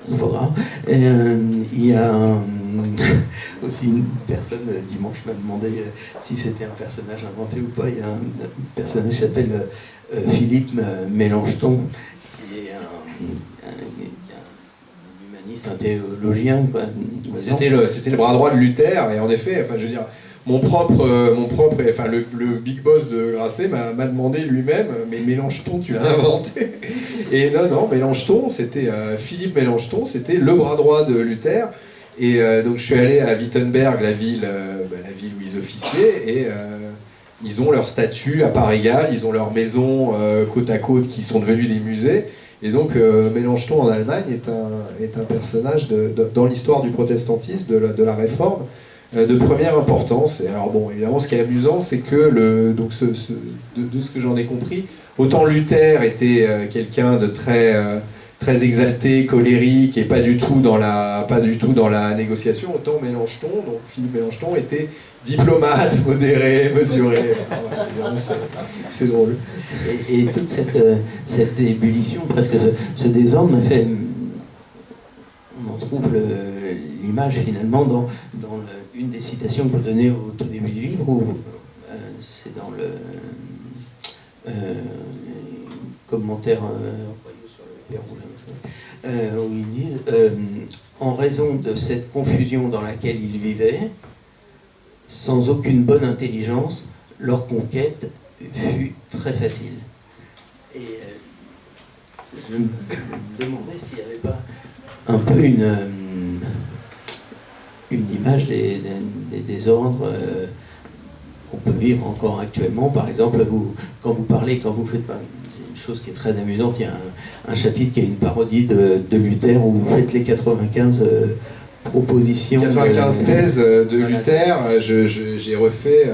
C'est pas grave. Et, il y a aussi une personne, dimanche, m'a demandé si c'était un personnage inventé ou pas. Il y a un personnage qui s'appelle Philippe Mélenchon, qui est un humaniste, un théologien, quoi. C'était le bras droit de Luther, et en effet, enfin, je veux dire, enfin, le big boss de Grasset m'a demandé lui-même, mais Mélenchon, tu l'as inventé. Et non, Mélenchon, c'était Philippe Mélenchon, c'était le bras droit de Luther. Et donc je suis allé à Wittenberg, la ville où ils officiaient, et ils ont leur statue à part égale, ils ont leurs maisons côte à côte qui sont devenues des musées. Et donc Mélenchon en Allemagne est un personnage dans l'histoire du protestantisme, de la réforme, de première importance. Et alors bon, évidemment, ce qui est amusant, c'est que de ce que j'en ai compris, autant Luther était quelqu'un de très exalté, colérique et pas du tout dans la négociation, autant Mélenchon, donc Philippe Mélenchon, était diplomate, modéré, mesuré. Voilà, c'est drôle. Et toute cette ébullition, presque ce désordre, m'a fait... On en trouve l'image finalement dans une des citations que vous donnez au tout début du livre, où c'est dans le commentaire sur le Père où ils disent en raison de cette confusion dans laquelle ils vivaient, sans aucune bonne intelligence, leur conquête fut très facile. Et je me demandais s'il n'y avait pas un peu une image des désordres qu'on peut vivre encore actuellement. Par exemple, quand vous faites c'est une chose qui est très amusante, il y a un chapitre qui est une parodie de Luther où vous faites les 95 propositions. 95 thèses de Luther, j'ai refait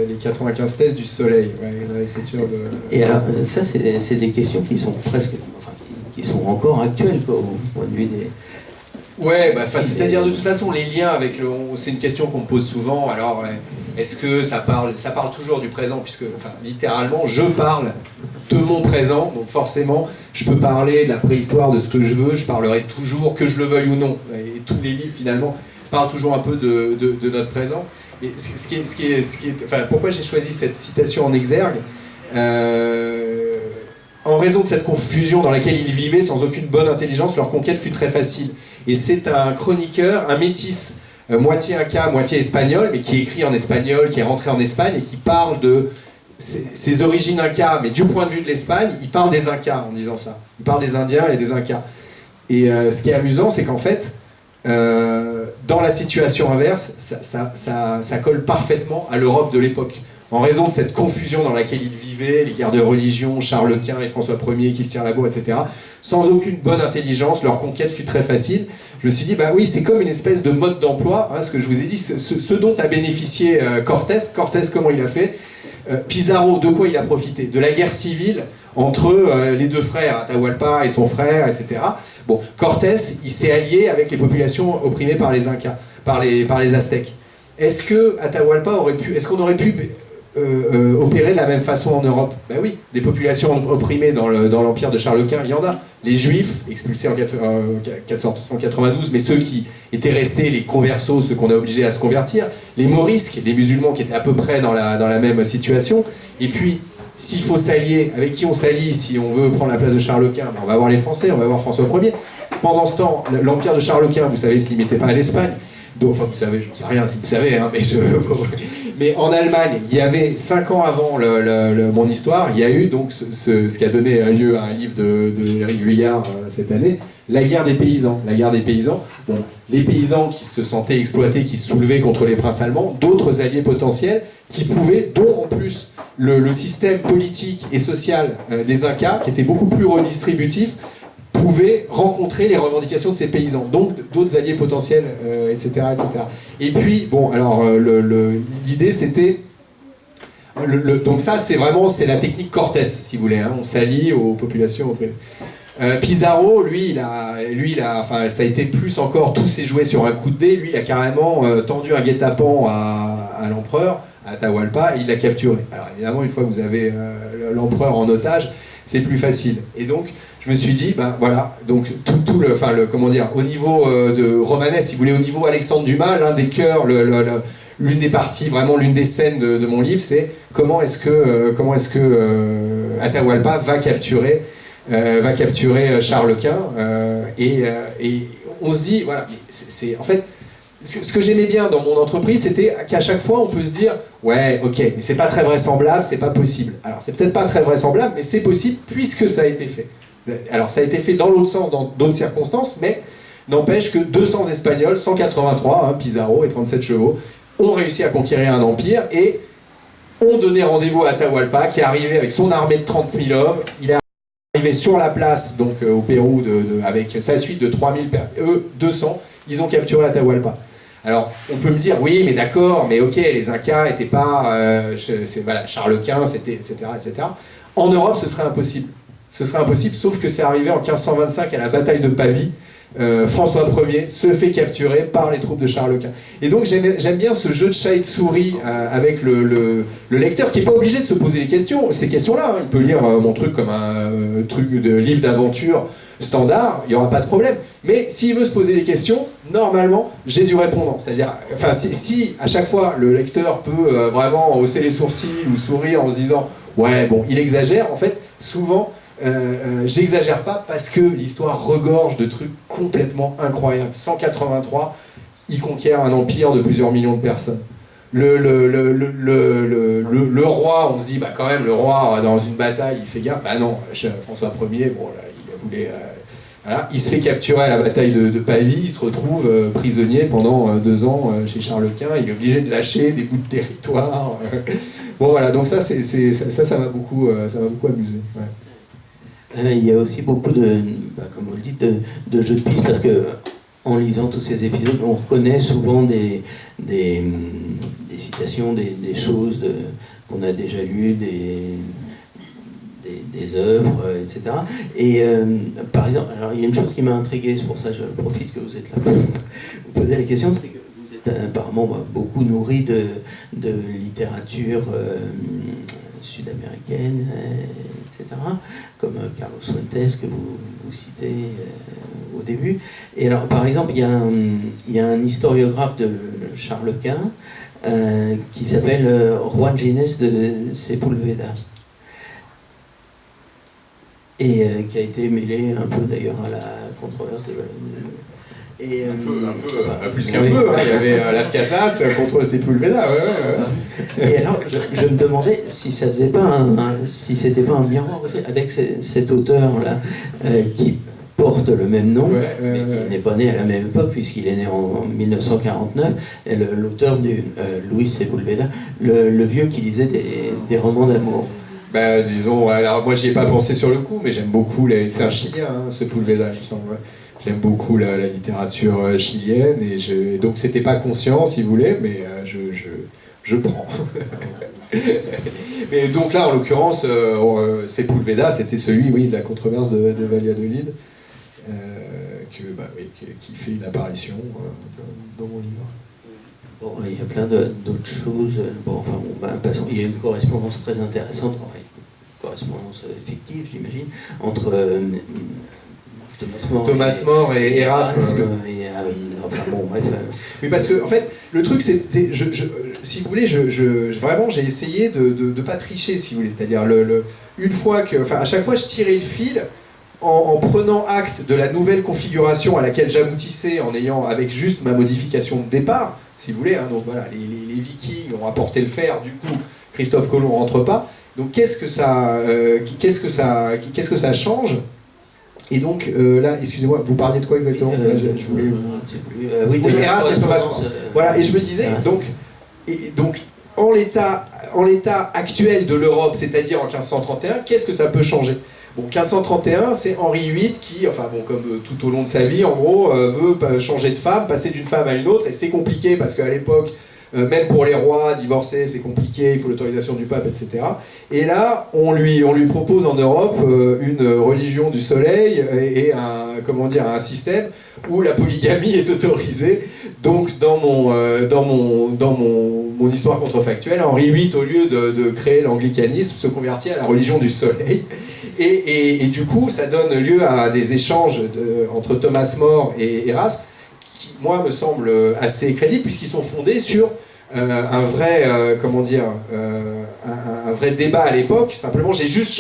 les 95 thèses du Soleil, l'écriture de... Et alors, ça, c'est des questions qui sont presque... Enfin, qui sont encore actuelles, quoi, au point de vue des... Ouais, c'est-à-dire de toute façon les liens avec c'est une question qu'on me pose souvent. Alors est-ce que ça parle toujours du présent, puisque enfin littéralement je parle de mon présent, donc forcément je peux parler de la préhistoire, de ce que je veux, je parlerai toujours, que je le veuille ou non. Et tous les livres finalement parlent toujours un peu de notre présent. Et ce qui est enfin, pourquoi j'ai choisi cette citation en exergue, en raison de cette confusion dans laquelle ils vivaient, sans aucune bonne intelligence, leur conquête fut très facile. Et c'est un chroniqueur, un métis, moitié inca, moitié espagnol, mais qui écrit en espagnol, qui est rentré en Espagne et qui parle de ses origines incas, mais du point de vue de l'Espagne, il parle des incas en disant ça. Il parle des Indiens et des incas. Et ce qui est amusant, c'est qu'en fait, dans la situation inverse, ça colle parfaitement à l'Europe de l'époque. En raison de cette confusion dans laquelle ils vivaient, les guerres de religion, Charles Quint et François Ier qui se tirent la bourre, etc., sans aucune bonne intelligence, leur conquête fut très facile. Je me suis dit, bah oui, c'est comme une espèce de mode d'emploi, ce que je vous ai dit, ce dont a bénéficié Cortés. Cortés, comment il a fait? Pizarro, de quoi il a profité? De la guerre civile entre les deux frères, Atahualpa et son frère, etc. Bon, Cortés, il s'est allié avec les populations opprimées par les Incas, par les Aztèques. Est-ce que Atahualpa est-ce qu'on aurait pu opérer de la même façon en Europe? Ben oui, des populations opprimées dans l'empire de Charles Quint, il y en a. Les Juifs, expulsés en 492, mais ceux qui étaient restés, les conversos, ceux qu'on a obligés à se convertir, les Morisques, les musulmans qui étaient à peu près dans la même situation. Et puis, s'il faut s'allier, avec qui on s'allie si on veut prendre la place de Charles Quint? Ben on va voir les Français, on va voir François Ier. Pendant ce temps, l'empire de Charles Quint, vous savez, ne se limitait pas à l'Espagne. Donc, enfin, vous savez, j'en sais rien si vous savez, hein, mais en Allemagne, il y avait 5 ans avant mon histoire, il y a eu donc ce qui a donné lieu à un livre de Éric Vuillard cette année, la guerre des paysans. La guerre des paysans, bon, les paysans qui se sentaient exploités, qui se soulevaient contre les princes allemands, d'autres alliés potentiels qui pouvaient, dont en plus le système politique et social des Incas, qui était beaucoup plus redistributif, pouvaient rencontrer les revendications de ces paysans, donc d'autres alliés potentiels, etc., etc. Et puis, bon, alors, l'idée c'était... donc ça, c'est la technique Cortés, si vous voulez, hein, on s'allie aux populations opprimées. Pizarro, lui, enfin, ça a été plus encore, tout s'est joué sur un coup de dé, lui, il a carrément tendu un guet-apens à l'empereur, à Atahualpa, et il l'a capturé. Alors évidemment, une fois que vous avez l'empereur en otage, c'est plus facile. Et donc, je me suis dit, ben voilà, donc comment dire, au niveau de romanesque, si vous voulez, au niveau Alexandre Dumas, l'un des cœurs, l'une des parties, vraiment l'une des scènes de mon livre, c'est comment est-ce que Atahualpa va capturer Charles Quint, et on se dit, voilà, c'est en fait, ce que j'aimais bien dans mon entreprise, c'était qu'à chaque fois on peut se dire, ouais, ok, mais c'est pas très vraisemblable, c'est pas possible. Alors c'est peut-être pas très vraisemblable, mais c'est possible puisque ça a été fait. Alors ça a été fait dans l'autre sens, dans d'autres circonstances, mais n'empêche que 200 Espagnols, 183, Pizarro et 37 chevaux, ont réussi à conquérir un empire et ont donné rendez-vous à Atahualpa, qui est arrivé avec son armée de 30 000 hommes. Il est arrivé sur la place, donc au Pérou, avec sa suite de 3000, eux, 200, ils ont capturé Atahualpa. Alors, on peut me dire, oui, mais d'accord, mais ok, les Incas n'étaient pas... voilà, Charles Quint, c'était, etc., etc. En Europe, ce serait impossible. Ce serait impossible, sauf que c'est arrivé en 1525 à la bataille de Pavie. François Ier se fait capturer par les troupes de Charles Quint. Et donc j'aime bien ce jeu de chat et de souris avec le lecteur qui n'est pas obligé de se poser ces questions-là. Hein. Il peut lire mon truc comme un truc de livre d'aventure standard, il n'y aura pas de problème. Mais s'il veut se poser des questions, normalement, j'ai du répondant. C'est-à-dire, enfin, si à chaque fois le lecteur peut vraiment hausser les sourcils ou sourire en se disant « ouais, bon, il exagère », en fait, souvent... j'exagère pas parce que l'histoire regorge de trucs complètement incroyables. 183, il conquiert un empire de plusieurs millions de personnes. Le roi, on se dit, bah quand même, le roi, dans une bataille, il fait gaffe. Bah non, François Ier, bon, là, il voulait... voilà, il se fait capturer à la bataille de Pavie, il se retrouve prisonnier pendant 2 ans chez Charles Quint, il est obligé de lâcher des bouts de territoire. Bon voilà, donc ça m'a beaucoup amusé. Ouais. Il y a aussi beaucoup comme vous le dites, de jeux de piste, parce que en lisant tous ces épisodes, on reconnaît souvent des citations, des choses qu'on a déjà lues, des œuvres, etc. Et par exemple, alors il y a une chose qui m'a intrigué, c'est pour ça que je profite que vous êtes là pour vous poser la question, c'est que vous êtes apparemment beaucoup nourri de littérature sud-américaine, etc., comme Carlos Fuentes que vous citez au début. Et alors, par exemple, il y a un historiographe de Charles Quint qui s'appelle Juan Ginés de Sepúlveda, et qui a été mêlé un peu d'ailleurs à la controverse de et, un peu, plus qu'un peu, hein. Il y avait Las Casas contre Sepúlveda. Ouais. Et alors, je me demandais si ça faisait pas si c'était pas un miroir aussi avec cet auteur-là qui porte le même nom, mais qui n'est pas né à la même époque, puisqu'il est né en 1949, et l'auteur du Luis Sepúlveda, le vieux qui lisait des romans d'amour. Bah, disons, alors moi j'y ai pas pensé sur le coup, mais j'aime beaucoup, c'est un Chilien, Sepúlveda, il me semble. Ouais. J'aime beaucoup la littérature chilienne, et donc c'était pas conscient, si vous voulez, mais je prends. Mais donc là, en l'occurrence, Sepúlveda, c'était celui, oui, de la controverse de Valladolid, qui fait une apparition dans mon livre. Bon, il y a plein d'autres choses. Passons. Il y a une correspondance très intéressante, enfin, une correspondance fictive, j'imagine, entre Thomas More et Erasme. Oui, parce que en fait, le truc, c'était, si vous voulez, vraiment, j'ai essayé de pas tricher, si vous voulez. C'est-à-dire, une fois que, enfin, à chaque fois, je tirais le fil en prenant acte de la nouvelle configuration à laquelle j'aboutissais avec juste ma modification de départ, si vous voulez, hein, donc voilà, les Vikings ont apporté le fer, du coup Christophe Colomb rentre pas. Donc qu'est-ce que ça change? Et donc là, excusez-moi, vous parliez de quoi exactement? Là, je voulais... oui, de Erasme et Thomas More. Voilà, et je me disais, donc en l'état actuel de l'Europe, c'est-à-dire en 1531, qu'est-ce que ça peut changer? Bon, 1531, c'est Henri VIII qui, enfin bon, comme tout au long de sa vie, en gros, veut changer de femme, passer d'une femme à une autre, et c'est compliqué parce qu'à l'époque, même pour les rois, divorcer, c'est compliqué, il faut l'autorisation du pape, etc. Et là, on lui propose en Europe une religion du soleil et un système où la polygamie est autorisée. Donc, dans mon histoire contrefactuelle, Henri VIII, au lieu de créer l'anglicanisme, se convertit à la religion du soleil. Et du coup, ça donne lieu à des échanges entre Thomas More et Erasme, qui, moi, me semblent assez crédibles, puisqu'ils sont fondés sur un vrai débat à l'époque. Simplement, j'ai juste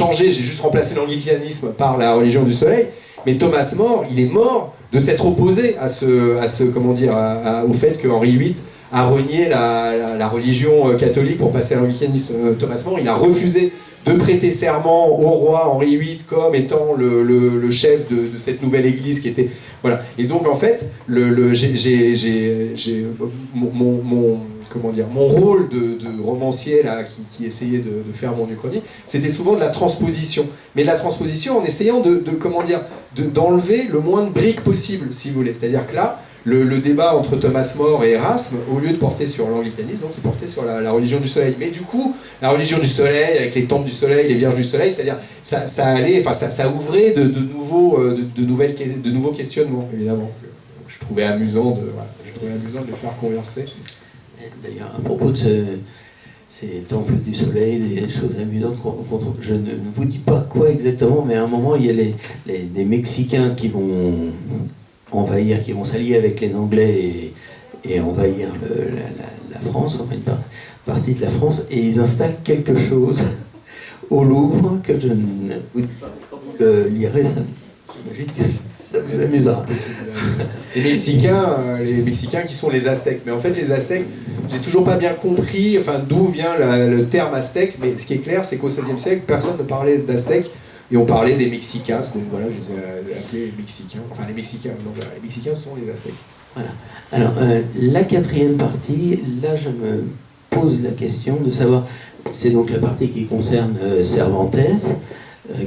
remplacé l'anglicanisme par la religion du soleil, mais Thomas More, il est mort de s'être opposé au fait que Henri VIII a renié la religion catholique pour passer à l'anglicanisme. Thomas More, il a refusé de prêter serment au roi Henri VIII comme étant le chef de cette nouvelle église qui était... Voilà. Et donc, en fait, mon rôle de romancier là, qui essayait de faire mon uchronie, c'était souvent de la transposition. Mais de la transposition en essayant d'enlever le moins de briques possible, si vous voulez. C'est-à-dire que là, le débat entre Thomas More et Erasme, au lieu de porter sur l'anglicanisme, donc il portait sur la religion du soleil. Mais du coup, la religion du soleil, avec les temples du soleil, les vierges du soleil, c'est-à-dire ça ouvrait de nouveaux questionnements, évidemment. Je trouvais amusant de les faire converser. D'ailleurs, à propos de ces temples du soleil, des choses amusantes, je ne vous dis pas quoi exactement, mais à un moment, il y a des Mexicains qui vont envahir, qui vont s'allier avec les Anglais et envahir la France, enfin une partie de la France, et ils installent quelque chose au Louvre que je ne vous dis pas. Le lirez, j'imagine que ça vous amusera. Les Mexicains qui sont les Aztèques. Mais en fait, les Aztèques, j'ai toujours pas bien compris d'où vient le terme Aztèque, mais ce qui est clair, c'est qu'au XVIe siècle, personne ne parlait d'Aztèques, et on parlait des Mexicas, donc voilà, je les ai appelés les Mexicains. Enfin, les Mexicains, donc voilà, les Mexicains sont les Aztèques. Voilà. Alors, la quatrième partie, là, je me pose la question de savoir, c'est donc la partie qui concerne Cervantes,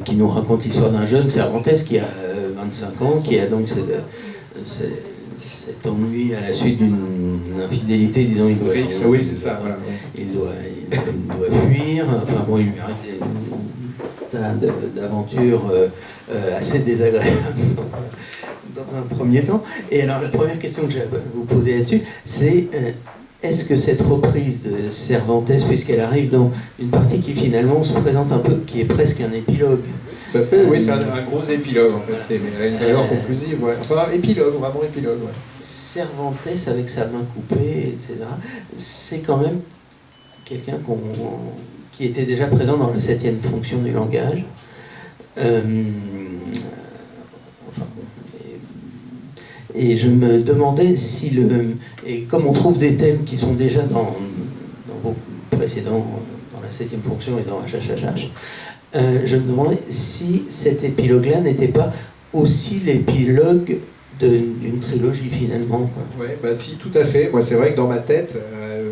qui nous raconte l'histoire d'un jeune Cervantes qui a 25 ans, qui a donc cet ennui à la suite d'une infidélité, disons, il doit fuir, enfin bon, il lui arrive des tas d'aventures assez désagréables dans un premier temps. Et alors la première question que j'ai à vous poser là-dessus, c'est est-ce que cette reprise de Cervantes, puisqu'elle arrive dans une partie qui finalement se présente un peu, qui est presque un épilogue. Tout à fait, oui, c'est un gros épilogue en fait, mais elle a une valeur conclusive, ouais. Enfin, épilogue, vraiment épilogue, ouais. Cervantes avec sa main coupée, etc., c'est quand même quelqu'un qui était déjà présent dans la 7e fonction du langage. Et je me demandais si et comme on trouve des thèmes qui sont déjà dans vos précédents, dans la 7e fonction et dans HHHH, je me demandais si cet épilogue-là n'était pas aussi l'épilogue d'une trilogie finalement. Oui, bah si, tout à fait. Moi, c'est vrai que dans ma tête,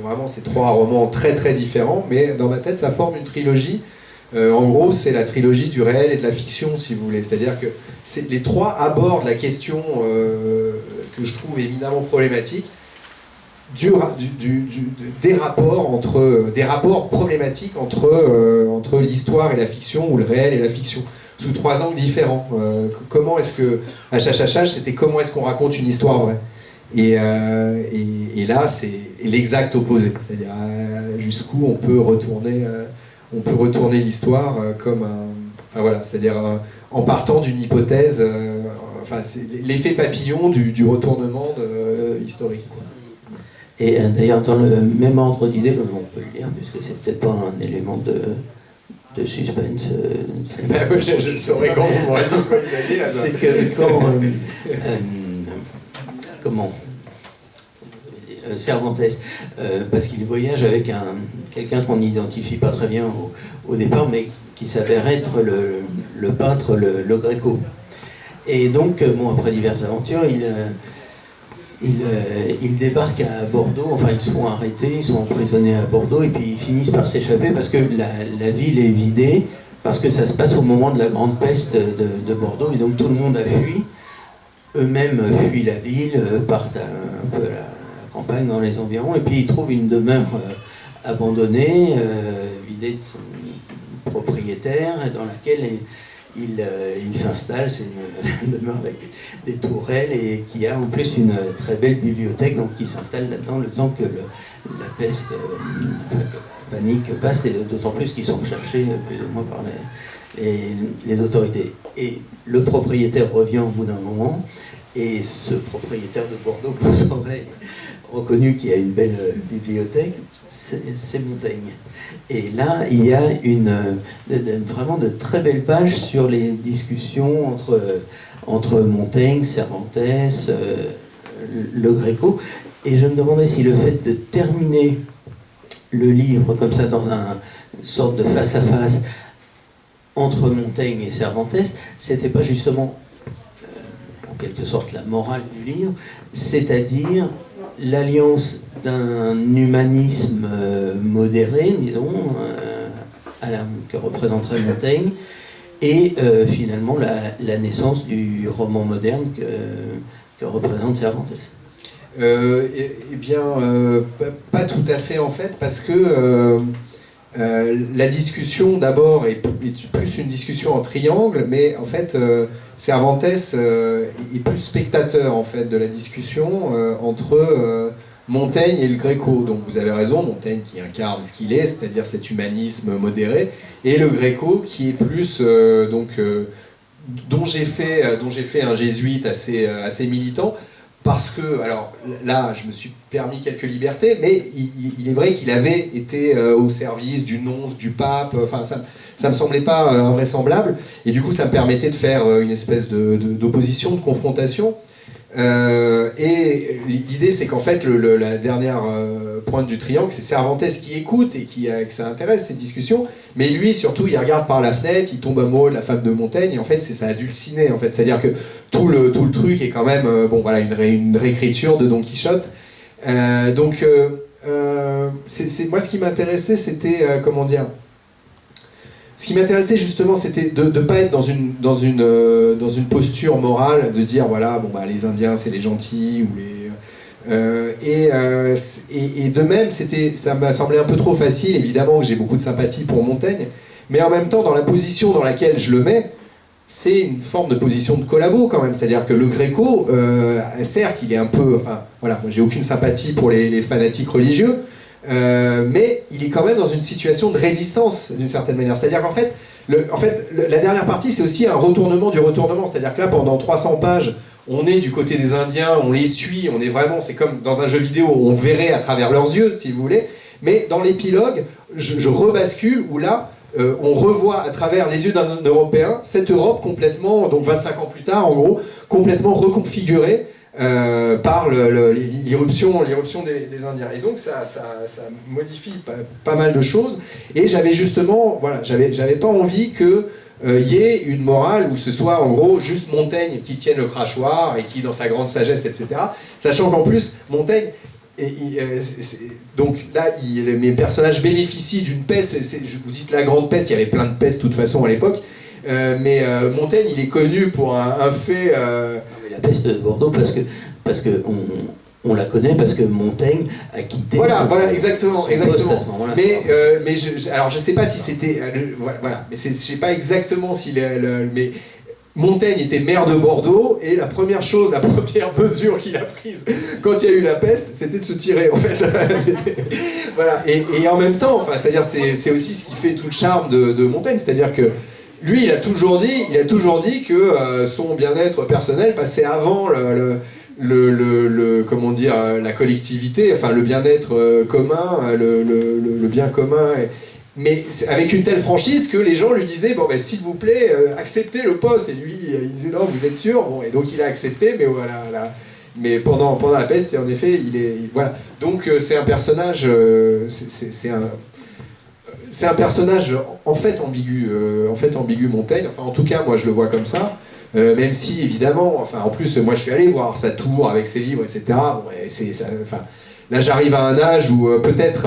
vraiment, c'est 3 romans très très différents, mais dans ma tête, ça forme une trilogie. En gros, c'est la trilogie du réel et de la fiction, si vous voulez. C'est-à-dire que les 3 abordent la question que je trouve éminemment problématique des rapports problématiques entre l'histoire et la fiction, ou le réel et la fiction, sous 3 angles différents. Comment est-ce que HHHH, c'était comment est-ce qu'on raconte une histoire vraie, et là, c'est l'exact opposé. C'est-à-dire jusqu'où on peut retourner l'histoire comme un... Enfin voilà, c'est-à-dire en partant d'une hypothèse, c'est l'effet papillon du retournement historique, quoi. Et d'ailleurs, dans le même ordre d'idée, on peut le lire, puisque c'est peut-être pas un élément de suspense. Je saurais quand vous m'aurez dit de quoi il s'agit, là. C'est que quand... comment Cervantes, parce qu'il voyage avec quelqu'un qu'on n'identifie pas très bien au départ, mais qui s'avère être le peintre Le Greco. Et donc, bon, après diverses aventures, ils débarquent à Bordeaux, enfin ils se font arrêter, ils sont emprisonnés à Bordeaux, et puis ils finissent par s'échapper parce que la ville est vidée, parce que ça se passe au moment de la grande peste de Bordeaux, et donc tout le monde a fui. Eux-mêmes fuient la ville, partent un peu à la campagne dans les environs, et puis ils trouvent une demeure abandonnée, vidée de son propriétaire, dans laquelle il s'installe. C'est une demeure avec des tourelles et qui a en plus une très belle bibliothèque, donc qui s'installe là-dedans le temps que la peste, enfin, que la panique passe, et d'autant plus qu'ils sont recherchés plus ou moins par les autorités. Et le propriétaire revient au bout d'un moment, et ce propriétaire de Bordeaux, que vous aurez reconnu, qui a une belle bibliothèque, c'est Montaigne. Et là, il y a vraiment de très belles pages sur les discussions entre Montaigne, Cervantes, Le Greco. Et je me demandais si le fait de terminer le livre comme ça, dans une sorte de face-à-face entre Montaigne et Cervantes, c'était pas justement, en quelque sorte, la morale du livre, c'est-à-dire l'alliance d'un humanisme modéré, disons, que représenterait Montaigne, et finalement la naissance du roman moderne que représente Cervantes. Eh bien, pas tout à fait en fait, parce que la discussion d'abord est plus une discussion en triangle, mais en fait Cervantes est plus spectateur en fait de la discussion entre Montaigne et le Greco. Donc vous avez raison, Montaigne qui incarne ce qu'il est, c'est-à-dire cet humanisme modéré, et le Greco qui est plus dont j'ai fait un jésuite assez militant. Parce que, alors là, je me suis permis quelques libertés, mais il est vrai qu'il avait été au service du nonce, du pape, enfin ça me semblait pas invraisemblable, et du coup ça me permettait de faire une espèce d'opposition, de confrontation. Et l'idée c'est qu'en fait la dernière pointe du triangle, c'est Cervantes qui écoute et que ça intéresse ces discussions, mais lui surtout il regarde par la fenêtre, il tombe amoureux de la femme de Montaigne, et en fait c'est ça adulciné en fait, c'est-à-dire que tout le truc est quand même bon voilà une réécriture de Don Quichotte. Donc moi ce qui m'intéressait c'était comment dire. Ce qui m'intéressait justement, c'était de ne pas être dans une posture morale, de dire voilà, bon, bah, les Indiens c'est les gentils, ou et de même, ça m'a semblé un peu trop facile, évidemment que j'ai beaucoup de sympathie pour Montaigne, mais en même temps, dans la position dans laquelle je le mets, c'est une forme de position de collabo quand même, c'est-à-dire que le Greco, certes, il est un peu, enfin voilà, moi j'ai aucune sympathie pour les fanatiques religieux, mais il est quand même dans une situation de résistance d'une certaine manière. C'est-à-dire qu'en fait, la dernière partie, c'est aussi un retournement du retournement. C'est-à-dire que là, pendant 300 pages, on est du côté des Indiens, on les suit, on est vraiment, c'est comme dans un jeu vidéo, on verrait à travers leurs yeux, si vous voulez. Mais dans l'épilogue, je rebascule, où là, on revoit à travers les yeux d'un Européen cette Europe complètement, donc 25 ans plus tard, en gros, complètement reconfigurée. Par l'irruption des Indiens. Et donc ça modifie pas mal de choses. Et j'avais justement, voilà, j'avais pas envie que y ait une morale où ce soit en gros juste Montaigne qui tienne le crachoir et qui dans sa grande sagesse, etc. Sachant qu'en plus, Montaigne, donc là, mes personnages bénéficient d'une peste, je vous dis la grande peste, il y avait plein de pestes de toute façon à l'époque, mais Montaigne, il est connu pour un fait... La peste de Bordeaux, parce que on la connaît, parce que Montaigne a quitté voilà, exactement. Poste à ce moment-là. Mais alors je sais pas si c'était... voilà, mais je sais pas exactement si... mais Montaigne était maire de Bordeaux, et la première mesure qu'il a prise quand il y a eu la peste, c'était de se tirer, en fait. Voilà, et en même temps, enfin, c'est-à-dire, c'est aussi ce qui fait tout le charme de Montaigne, c'est-à-dire que lui, il a toujours dit que son bien-être personnel passait avant comment dire, la collectivité, enfin le bien-être commun, le bien commun. mais avec une telle franchise que les gens lui disaient bon ben s'il vous plaît acceptez le poste, et lui il disait non vous êtes sûr, bon, et donc il a accepté, mais voilà mais pendant la peste, et en effet voilà, donc c'est un personnage c'est un personnage en fait ambigu Montaigne, enfin en tout cas moi je le vois comme ça, même si évidemment, enfin en plus moi je suis allé voir sa tour avec ses livres, etc. Bon, enfin, là j'arrive à un âge où peut-être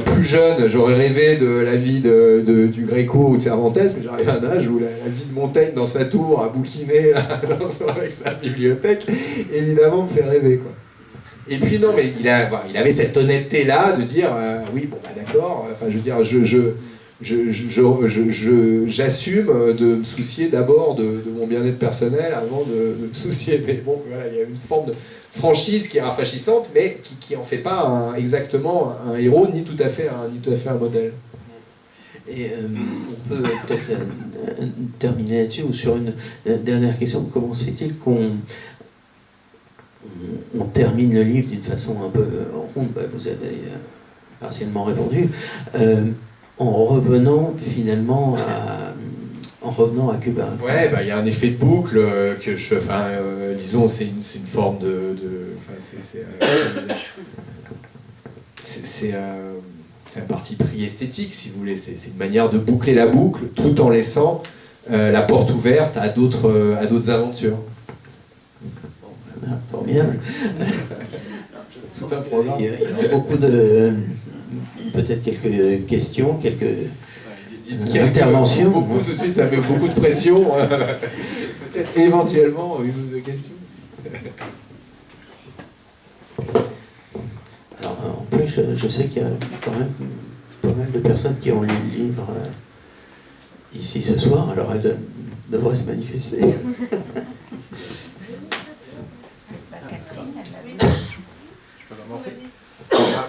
plus jeune, j'aurais rêvé de la vie du Gréco ou de Cervantes, mais j'arrive à un âge où la vie de Montaigne dans sa tour, à bouquiner là, avec sa bibliothèque, évidemment me fait rêver, quoi. Et puis non, mais il avait cette honnêteté-là de dire oui, bon, bah, d'accord, enfin je veux dire, j'assume de me soucier d'abord de mon bien-être personnel avant de me soucier des... Bon, voilà, il y a une forme de franchise qui est rafraîchissante, mais qui en fait pas exactement un héros, ni tout à fait un modèle. Et on peut peut-être terminer là-dessus, ou sur une dernière question. Comment se fait-il qu'on termine le livre d'une façon un peu ronde? Vous avez partiellement répondu. En revenant finalement à Cuba. Ouais, bah il y a un effet de boucle disons c'est une forme c'est un parti pris esthétique, si vous voulez. C'est une manière de boucler la boucle tout en laissant la porte ouverte à d'autres aventures. Formidable. Tout un programme. Il y a beaucoup de... Peut-être quelques questions, quelques interventions. Beaucoup tout de suite, ça met beaucoup de pression. Peut-être éventuellement une ou deux questions. Alors en plus, je sais qu'il y a quand même pas mal de personnes qui ont lu le livre ici ce soir, alors elles devraient se manifester.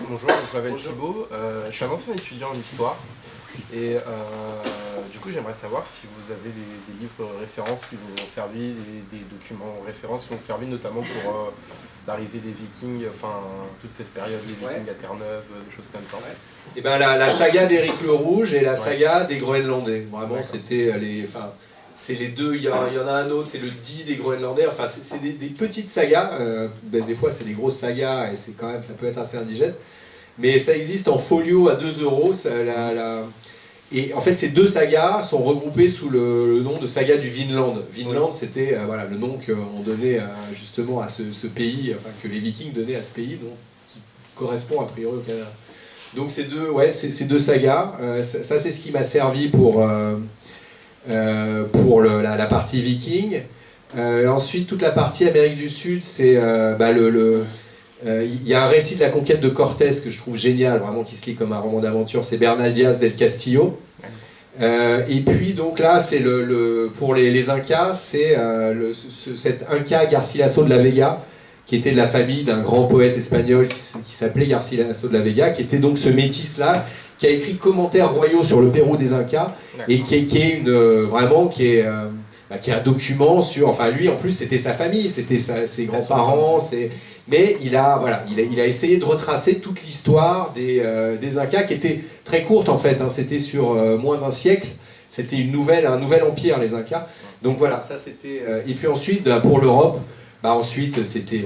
Bonjour, je m'appelle Thibaut, je suis un ancien étudiant en histoire et du coup j'aimerais savoir si vous avez des livres références qui vous ont servi, des documents références qui vous ont servi notamment pour l'arrivée des Vikings, enfin toute cette période des Vikings à Terre-Neuve, des choses comme ça. Ouais. Et ben la saga d'Éric le Rouge et la saga des Groenlandais, vraiment c'était c'est les deux, il y en a un autre, c'est le dit des Groenlandais, enfin c'est des petites sagas, des fois c'est des grosses sagas et c'est quand même, ça peut être assez indigeste, mais ça existe en folio à 2 €, et en fait ces deux sagas sont regroupées sous le nom de saga du Vinland. Vinland c'était le nom qu'on donnait justement à ce pays, enfin que les Vikings donnaient à ce pays, qui correspond a priori au Canada. Donc ces deux sagas, ça c'est ce qui m'a servi pour la partie viking. Ensuite, toute la partie Amérique du Sud, c'est il y a un récit de la conquête de Cortés que je trouve génial, vraiment qui se lit comme un roman d'aventure, c'est Bernal Diaz del Castillo. Et puis donc là, c'est pour les Incas, c'est cet Inca Garcilaso de la Vega, qui était de la famille d'un grand poète espagnol qui s'appelait Garcilaso de la Vega, qui était donc ce métis-là, qui a écrit Commentaires royaux sur le Pérou des Incas, et qui est un document sur... Enfin, lui, en plus, c'était sa famille, c'était ses grands-parents, mais il a essayé de retracer toute l'histoire des Incas, qui était très courte, en fait, hein, c'était sur moins d'un siècle, c'était un nouvel empire, les Incas. Donc voilà, ça c'était... et puis ensuite, pour l'Europe, ensuite, c'était,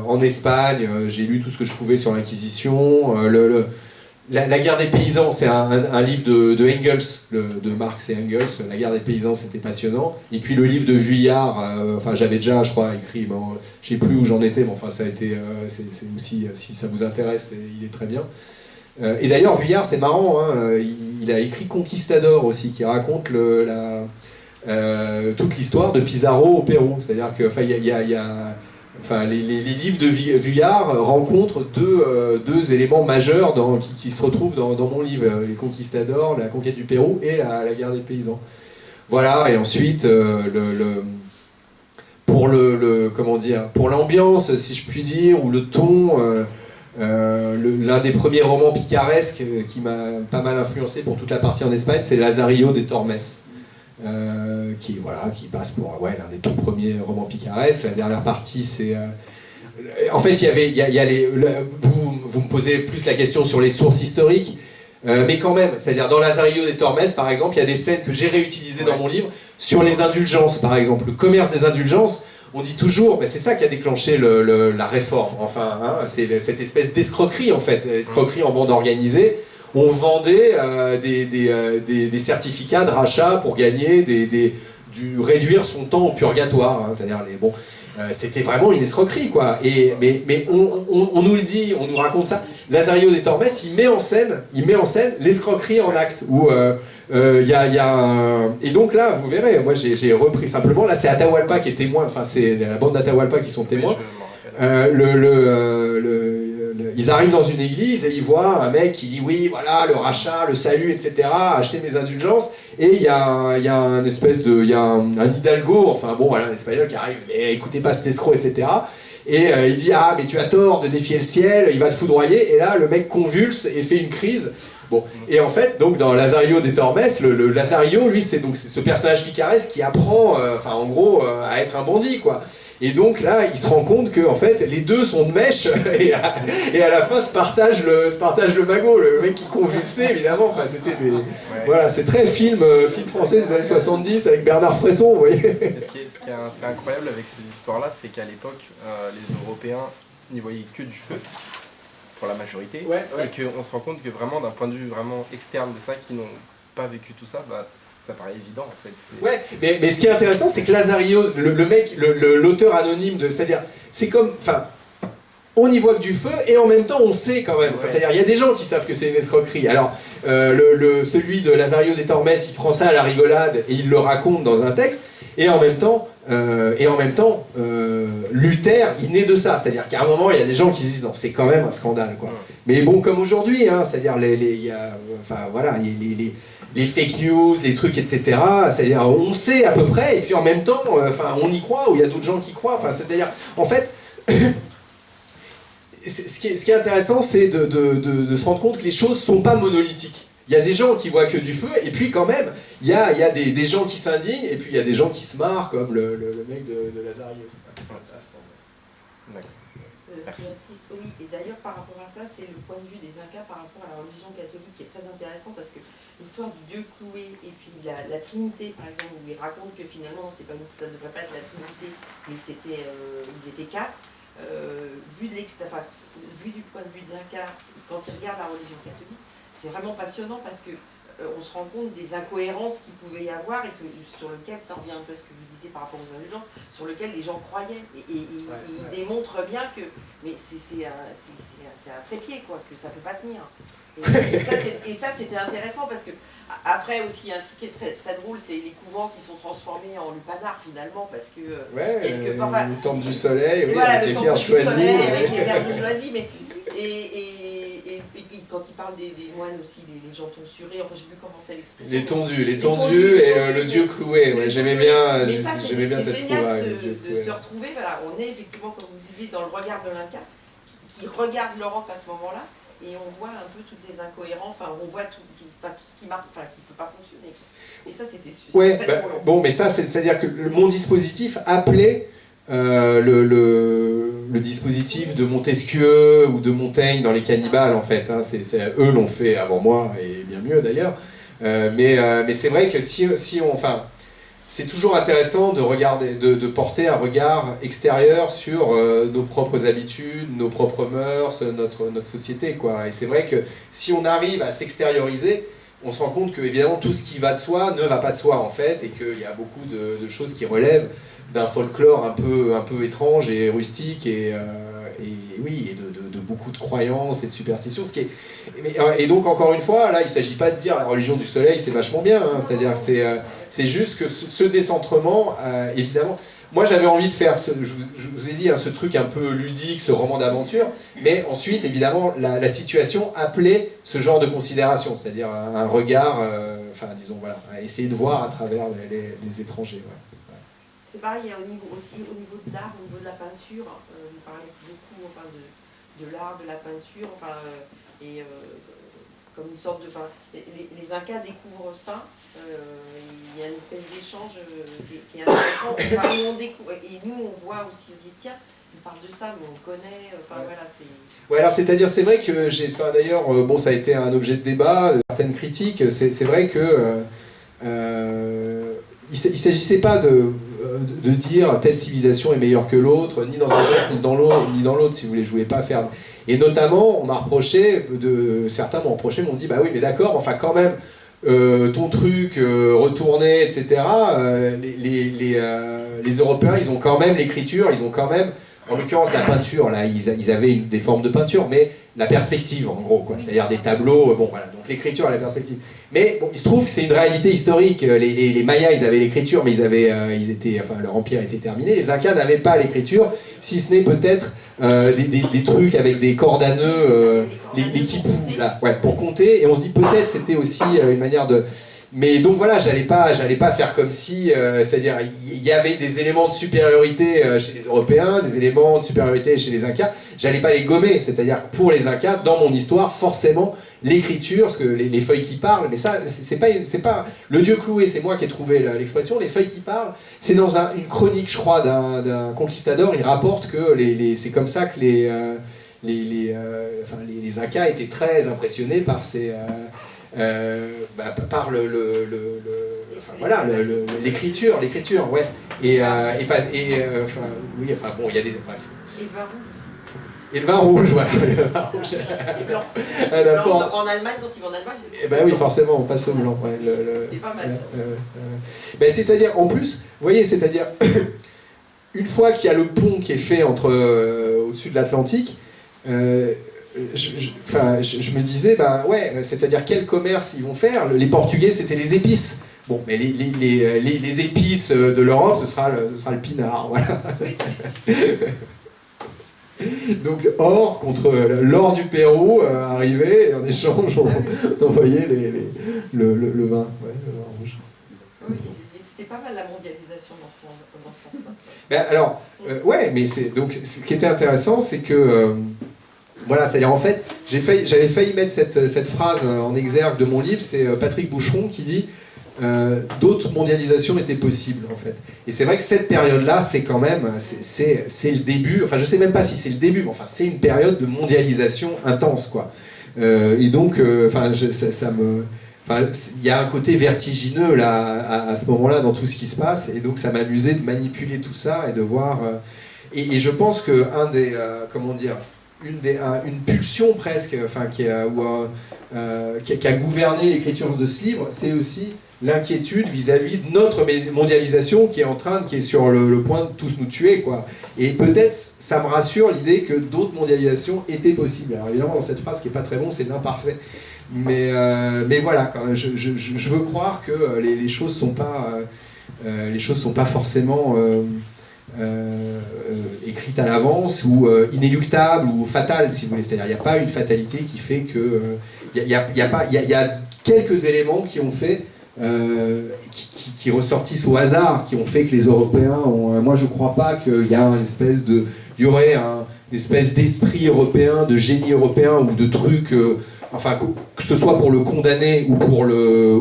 en Espagne, j'ai lu tout ce que je pouvais sur l'Inquisition, la guerre des paysans, c'est un livre de Engels, de Marx et Engels. La guerre des paysans, c'était passionnant. Et puis le livre de Vuillard, j'avais déjà, je crois, écrit, je sais plus où j'en étais, mais enfin, ça a été, c'est aussi, si ça vous intéresse, il est très bien. Et d'ailleurs, Vuillard, c'est marrant, hein, il a écrit Conquistador aussi, qui raconte toute l'histoire de Pizarro au Pérou. C'est-à-dire que, les livres de Vuillard rencontrent deux éléments majeurs qui se retrouvent dans mon livre, les Conquistadors, la conquête du Pérou et la guerre des paysans. Voilà, et ensuite, pour l'ambiance, si je puis dire, ou le ton, l'un des premiers romans picaresques qui m'a pas mal influencé pour toute la partie en Espagne, c'est Lazarillo de Tormes. Qui passe pour l'un des tout premiers romans picaresques. La dernière partie, c'est... en fait, vous me posez plus la question sur les sources historiques. mais quand même, c'est-à-dire dans Lazarillo des Tormes, par exemple, il y a des scènes que j'ai réutilisées dans mon livre sur les indulgences, par exemple, le commerce des indulgences. On dit toujours, c'est ça qui a déclenché la réforme, enfin, hein, c'est cette espèce d'escroquerie en fait, escroquerie en bande organisée. On vendait des certificats de rachat pour gagner réduire son temps au purgatoire, hein, c'est-à-dire c'était vraiment une escroquerie quoi. Mais on nous le dit, on nous raconte ça. Lazarillo des Tormes, il met en scène l'escroquerie en acte où et donc là, vous verrez, moi j'ai repris simplement, là c'est Atahualpa qui est témoin, enfin c'est la bande d'Atahualpa qui sont témoins. Ils arrivent dans une église et ils voient un mec qui dit oui, voilà, le rachat, le salut, etc., acheter mes indulgences, et il y a un hidalgo, enfin bon, voilà, un espagnol qui arrive, mais écoutez pas cet escroc, etc., et il dit ah, mais tu as tort de défier le ciel, il va te foudroyer, et là le mec convulse et fait une crise. Bon, et en fait, donc dans Lazarillo des Tormes, le Lazarillo, lui, c'est ce personnage picaresque qui apprend, en gros, à être un bandit, quoi. Et donc là, il se rend compte que en fait, les deux sont de mèche et à la fin se partagent le magot. Le mec qui convulsait, évidemment. Enfin, c'était voilà, c'est très film français des années 70 avec Bernard Fresson, vous voyez. Ce qui est assez incroyable avec ces histoires-là, c'est qu'à l'époque, les Européens n'y voyaient que du feu, pour la majorité, et qu'on se rend compte que vraiment, d'un point de vue vraiment externe de ça, qui n'ont pas vécu tout ça, ça paraît évident en fait. Ouais, mais ce qui est intéressant, c'est que Lazarillo, le mec, l'auteur anonyme, c'est-à-dire, c'est comme, enfin, on n'y voit que du feu et en même temps on sait quand même. Enfin, c'est-à-dire, il y a des gens qui savent que c'est une escroquerie. Alors, celui de Lazarillo des Tormes, il prend ça à la rigolade et il le raconte dans un texte. Et en même temps, Luther, il naît de ça. C'est-à-dire qu'à un moment, il y a des gens qui se disent non, c'est quand même un scandale, quoi. Mais bon, comme aujourd'hui, hein, c'est-à-dire les fake news, les trucs, etc. C'est-à-dire, on sait à peu près, et puis en même temps, on y croit, ou il y a d'autres gens qui croient. Enfin, c'est-à-dire, en fait, ce qui est intéressant, c'est de se rendre compte que les choses ne sont pas monolithiques. Il y a des gens qui voient que du feu, et puis quand même, il y a des gens qui s'indignent, et puis il y a des gens qui se marrent, comme le mec de Lazarillo. Oui, et d'ailleurs par rapport à ça, c'est le point de vue des Incas par rapport à la religion catholique qui est très intéressant, parce que l'histoire du Dieu cloué et puis la Trinité, par exemple, où ils racontent que finalement ça ne devrait pas être la Trinité, mais ils étaient quatre, vu du point de vue des Incas, quand ils regardent la religion catholique, c'est vraiment passionnant parce que on se rend compte des incohérences qu'il pouvait y avoir et sur lequel, ça revient un peu à ce que vous disiez par rapport aux indulgents, sur lequel les gens croyaient. Et ils démontrent bien que c'est un trépied, quoi, que ça ne peut pas tenir. Et ça, c'était intéressant parce que, après aussi, un truc qui est très, très drôle, c'est les couvents qui sont transformés en lupanards finalement, parce que... le temple du soleil, oui, voilà, avec les pierres choisies. Avec les pierres choisies, mais... Et quand il parle des moines aussi, les gens tonsurés, enfin je sais plus comment c'est l'expression. Les tondus et le dieu cloué, ouais, j'aimais bien cette trouvaille. C'est génial de se retrouver, voilà, on est effectivement, comme vous disiez, dans le regard de l'Inca, qui regarde l'Europe à ce moment-là, et on voit un peu toutes les incohérences, enfin on voit tout ce qui marque, enfin qui ne peut pas fonctionner. Et ça c'était très drôle. Bon, mais ça, c'est-à-dire que mon dispositif appelait le dispositif de Montesquieu ou de Montaigne dans les Cannibales, en fait. Hein, eux l'ont fait avant moi, et bien mieux d'ailleurs. Mais c'est vrai que c'est toujours intéressant de regarder, de porter un regard extérieur sur nos propres habitudes, nos propres mœurs, notre société, quoi. Et c'est vrai que si on arrive à s'extérioriser, on se rend compte que évidemment tout ce qui va de soi ne va pas de soi en fait, et qu'il y a beaucoup de choses qui relèvent d'un folklore un peu étrange et rustique, et de beaucoup de croyances et de superstitions. Et donc encore une fois, là il ne s'agit pas de dire la religion du soleil c'est vachement bien, hein, c'est-à-dire c'est juste que ce décentrement, évidemment, moi j'avais envie de faire, je vous ai dit, hein, ce truc un peu ludique, ce roman d'aventure, mais ensuite évidemment la situation appelait ce genre de considération, c'est-à-dire un regard, essayer de voir à travers les étrangers. Ouais. C'est pareil, au niveau de l'art, au niveau de la peinture, vous parlez beaucoup de l'art, de la peinture, comme une sorte de... les Incas découvrent ça, il y a une espèce d'échange qui est intéressant, et nous on voit aussi, on dit tiens, parle de ça, mais on connaît, enfin Ouais. voilà, c'est... Ouais, alors c'est-à-dire, c'est vrai que j'ai, enfin d'ailleurs, bon, ça a été un objet de débat, certaines critiques. C'est vrai que il s'agissait pas de dire telle civilisation est meilleure que l'autre, ni dans un sens ni dans l'autre, si vous voulez. Je voulais pas faire. Et notamment, on m'a reproché, certains m'ont reproché, m'ont dit, bah oui, mais d'accord, enfin quand même, ton truc retourné, etc. Les Européens, ils ont quand même l'écriture, ils ont quand même. En l'occurrence, la peinture, là, ils avaient des formes de peinture, mais la perspective, en gros, quoi. C'est-à-dire des tableaux, bon, voilà, donc l'écriture et la perspective. Mais bon, il se trouve que c'est une réalité historique. Les Mayas, ils avaient l'écriture, mais enfin, leur empire était terminé. Les Incas n'avaient pas l'écriture, si ce n'est peut-être des trucs avec des cordes à nœuds, les quipous, là, ouais, pour compter. Et on se dit peut-être c'était aussi une manière de... Mais donc voilà, j'allais pas faire comme si, c'est-à-dire il y avait des éléments de supériorité chez les Européens, des éléments de supériorité chez les Incas, j'allais pas les gommer, c'est-à-dire pour les Incas, dans mon histoire, forcément, l'écriture, parce que les feuilles qui parlent, mais ça, c'est pas le dieu cloué, c'est moi qui ai trouvé l'expression, les feuilles qui parlent, c'est dans une chronique, je crois, d'un conquistador, il rapporte que c'est comme ça que les Incas étaient très impressionnés par ces... par l'écriture, ouais. Enfin, oui, enfin bon, il y a des... Bref. Et le vin rouge aussi. Et le vin rouge, voilà. Le vin rouge. Et blanc. Blanc, En Allemagne, quand ils vont en Allemagne, eh ben oui, forcément, on passe au blanc. Ouais, c'est pas mal ça. Ben, c'est-à-dire, en plus, vous voyez, c'est-à-dire, une fois qu'il y a le pont qui est fait au-dessus de l'Atlantique, je me disais, ben ouais, c'est-à-dire quel commerce ils vont faire. Les Portugais, c'était les épices. Bon, mais les épices de l'Europe, ce sera le pinard, voilà. Donc or contre l'or du Pérou arrivait, et en échange on envoyait le vin, ouais, le vin rouge. Oui, c'était pas mal la mondialisation dans ce sens-là. Ben, alors, ouais, mais donc ce qui était intéressant, c'est que voilà, c'est-à-dire en fait, j'avais failli mettre cette phrase en exergue de mon livre, c'est Patrick Boucheron qui dit d'autres mondialisations étaient possibles en fait. Et c'est vrai que cette période-là, c'est quand même, c'est le début, enfin je sais même pas si c'est le début, mais enfin c'est une période de mondialisation intense quoi. Et donc, enfin il y a un côté vertigineux là à ce moment-là dans tout ce qui se passe, et donc ça m'amusait de manipuler tout ça et de voir. Et je pense que comment dire, une pulsion presque, enfin qui a gouverné l'écriture de ce livre, c'est aussi l'inquiétude vis-à-vis de notre mondialisation qui est sur le point de tous nous tuer, quoi. Et peut-être ça me rassure l'idée que d'autres mondialisations étaient possibles. Alors évidemment dans cette phrase qui est pas très bon, c'est l'imparfait. Mais voilà, quand même, je veux croire que les choses sont pas forcément écrites à l'avance ou inéluctables ou fatales, si vous voulez. C'est-à-dire il n'y a pas une fatalité qui fait que il y a quelques éléments qui ont fait qui ressortissent au hasard, qui ont fait que les Européens ont... moi je crois pas qu'il y a il y aurait une espèce d'esprit européen, de génie européen ou de truc, enfin que ce soit pour le condamner ou pour le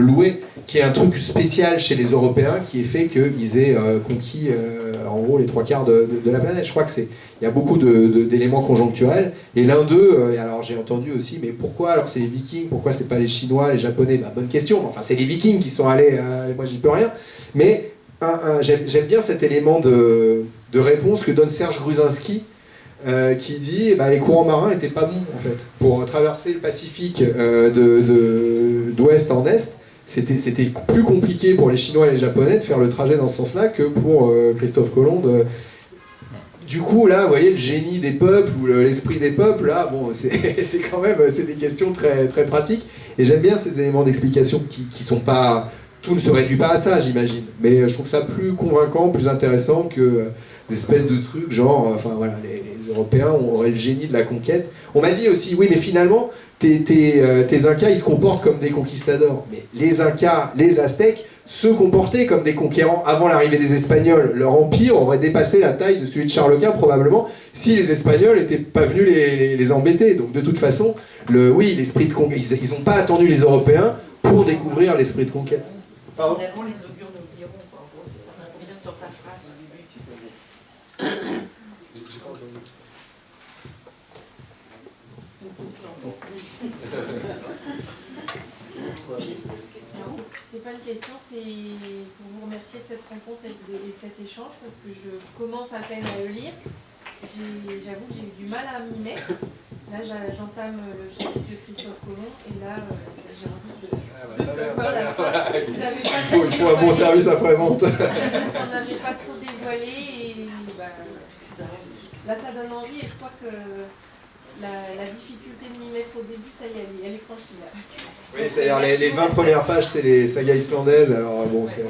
louer, qui est un truc spécial chez les Européens qui est fait qu'ils aient conquis en gros les 3/4 de la planète. Je crois qu'il y a beaucoup d'éléments conjoncturels, et l'un d'eux, alors j'ai entendu aussi, mais pourquoi alors c'est les Vikings, pourquoi c'est pas les Chinois, les Japonais? Bah, bonne question, enfin c'est les Vikings qui sont allés, moi j'y peux rien, mais j'aime bien cet élément de réponse que donne Serge Gruzinski, qui dit les courants marins n'étaient pas bons en fait. Pour traverser le Pacifique d'ouest en est, c'était plus compliqué pour les Chinois et les Japonais de faire le trajet dans ce sens-là que pour Christophe Colomb. Du coup, là, vous voyez, le génie des peuples ou l'esprit des peuples, là, bon, c'est quand même des questions très, très pratiques. Et j'aime bien ces éléments d'explication qui sont pas... Tout ne se réduit pas à ça, j'imagine. Mais je trouve ça plus convaincant, plus intéressant que des espèces de trucs genre... Enfin, voilà, les Européens auraient le génie de la conquête. On m'a dit aussi, oui, mais finalement... Tes Incas, ils se comportent comme des conquistadors. Mais les Incas, les Aztèques, se comportaient comme des conquérants avant l'arrivée des Espagnols. Leur empire aurait dépassé la taille de celui de Charles Quint, probablement, si les Espagnols n'étaient pas venus les embêter. Donc de toute façon, l'esprit de conquête, ils n'ont pas attendu les Européens pour découvrir l'esprit de conquête. Pardon ? Finalement, les augures nous oublieront, quoi. En gros, c'est ça. On revient sur ta phrase au début, tu sais. C'est pas une question, c'est pour vous remercier de cette rencontre et de cet échange, parce que je commence à peine à le lire. J'avoue que j'ai eu du mal à m'y mettre. Là, j'entame le chapitre de Christophe Colomb, et là, j'ai envie de savoir la fin. Vous avez pas Il faut un bon service après-vente. Vous n'en avez pas trop dévoilé, et là, ça donne envie, et je crois que la difficulté de m'y mettre au début, ça y est, elle est franchie là. Oui, c'est-à-dire les 20 premières pages, c'est les sagas islandaises, alors bon, c'est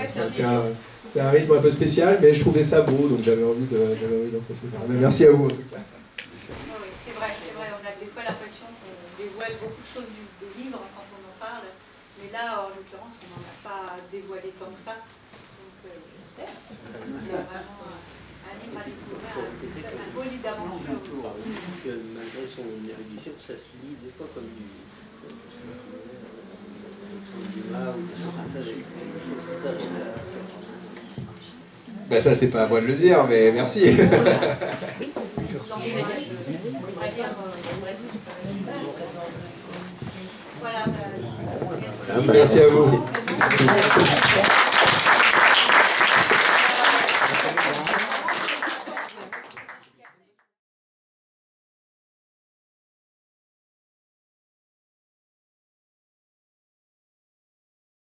un rythme un peu spécial, mais je trouvais ça beau, donc j'avais envie d'en passer par. Mais merci à vous en tout cas. Oui, c'est vrai, on a des fois l'impression qu'on dévoile beaucoup de choses des livres quand on en parle, mais là, en l'occurrence, on n'en a pas dévoilé tant que ça, donc j'espère. C'est vraiment un livre à découvrir, un beau livre d'aventure aussi. Malgré son érudition, ça se lit des fois comme du Dumas ou des choses très Ben ça, c'est pas à moi de le dire, mais merci. Voilà, Merci à vous. Merci.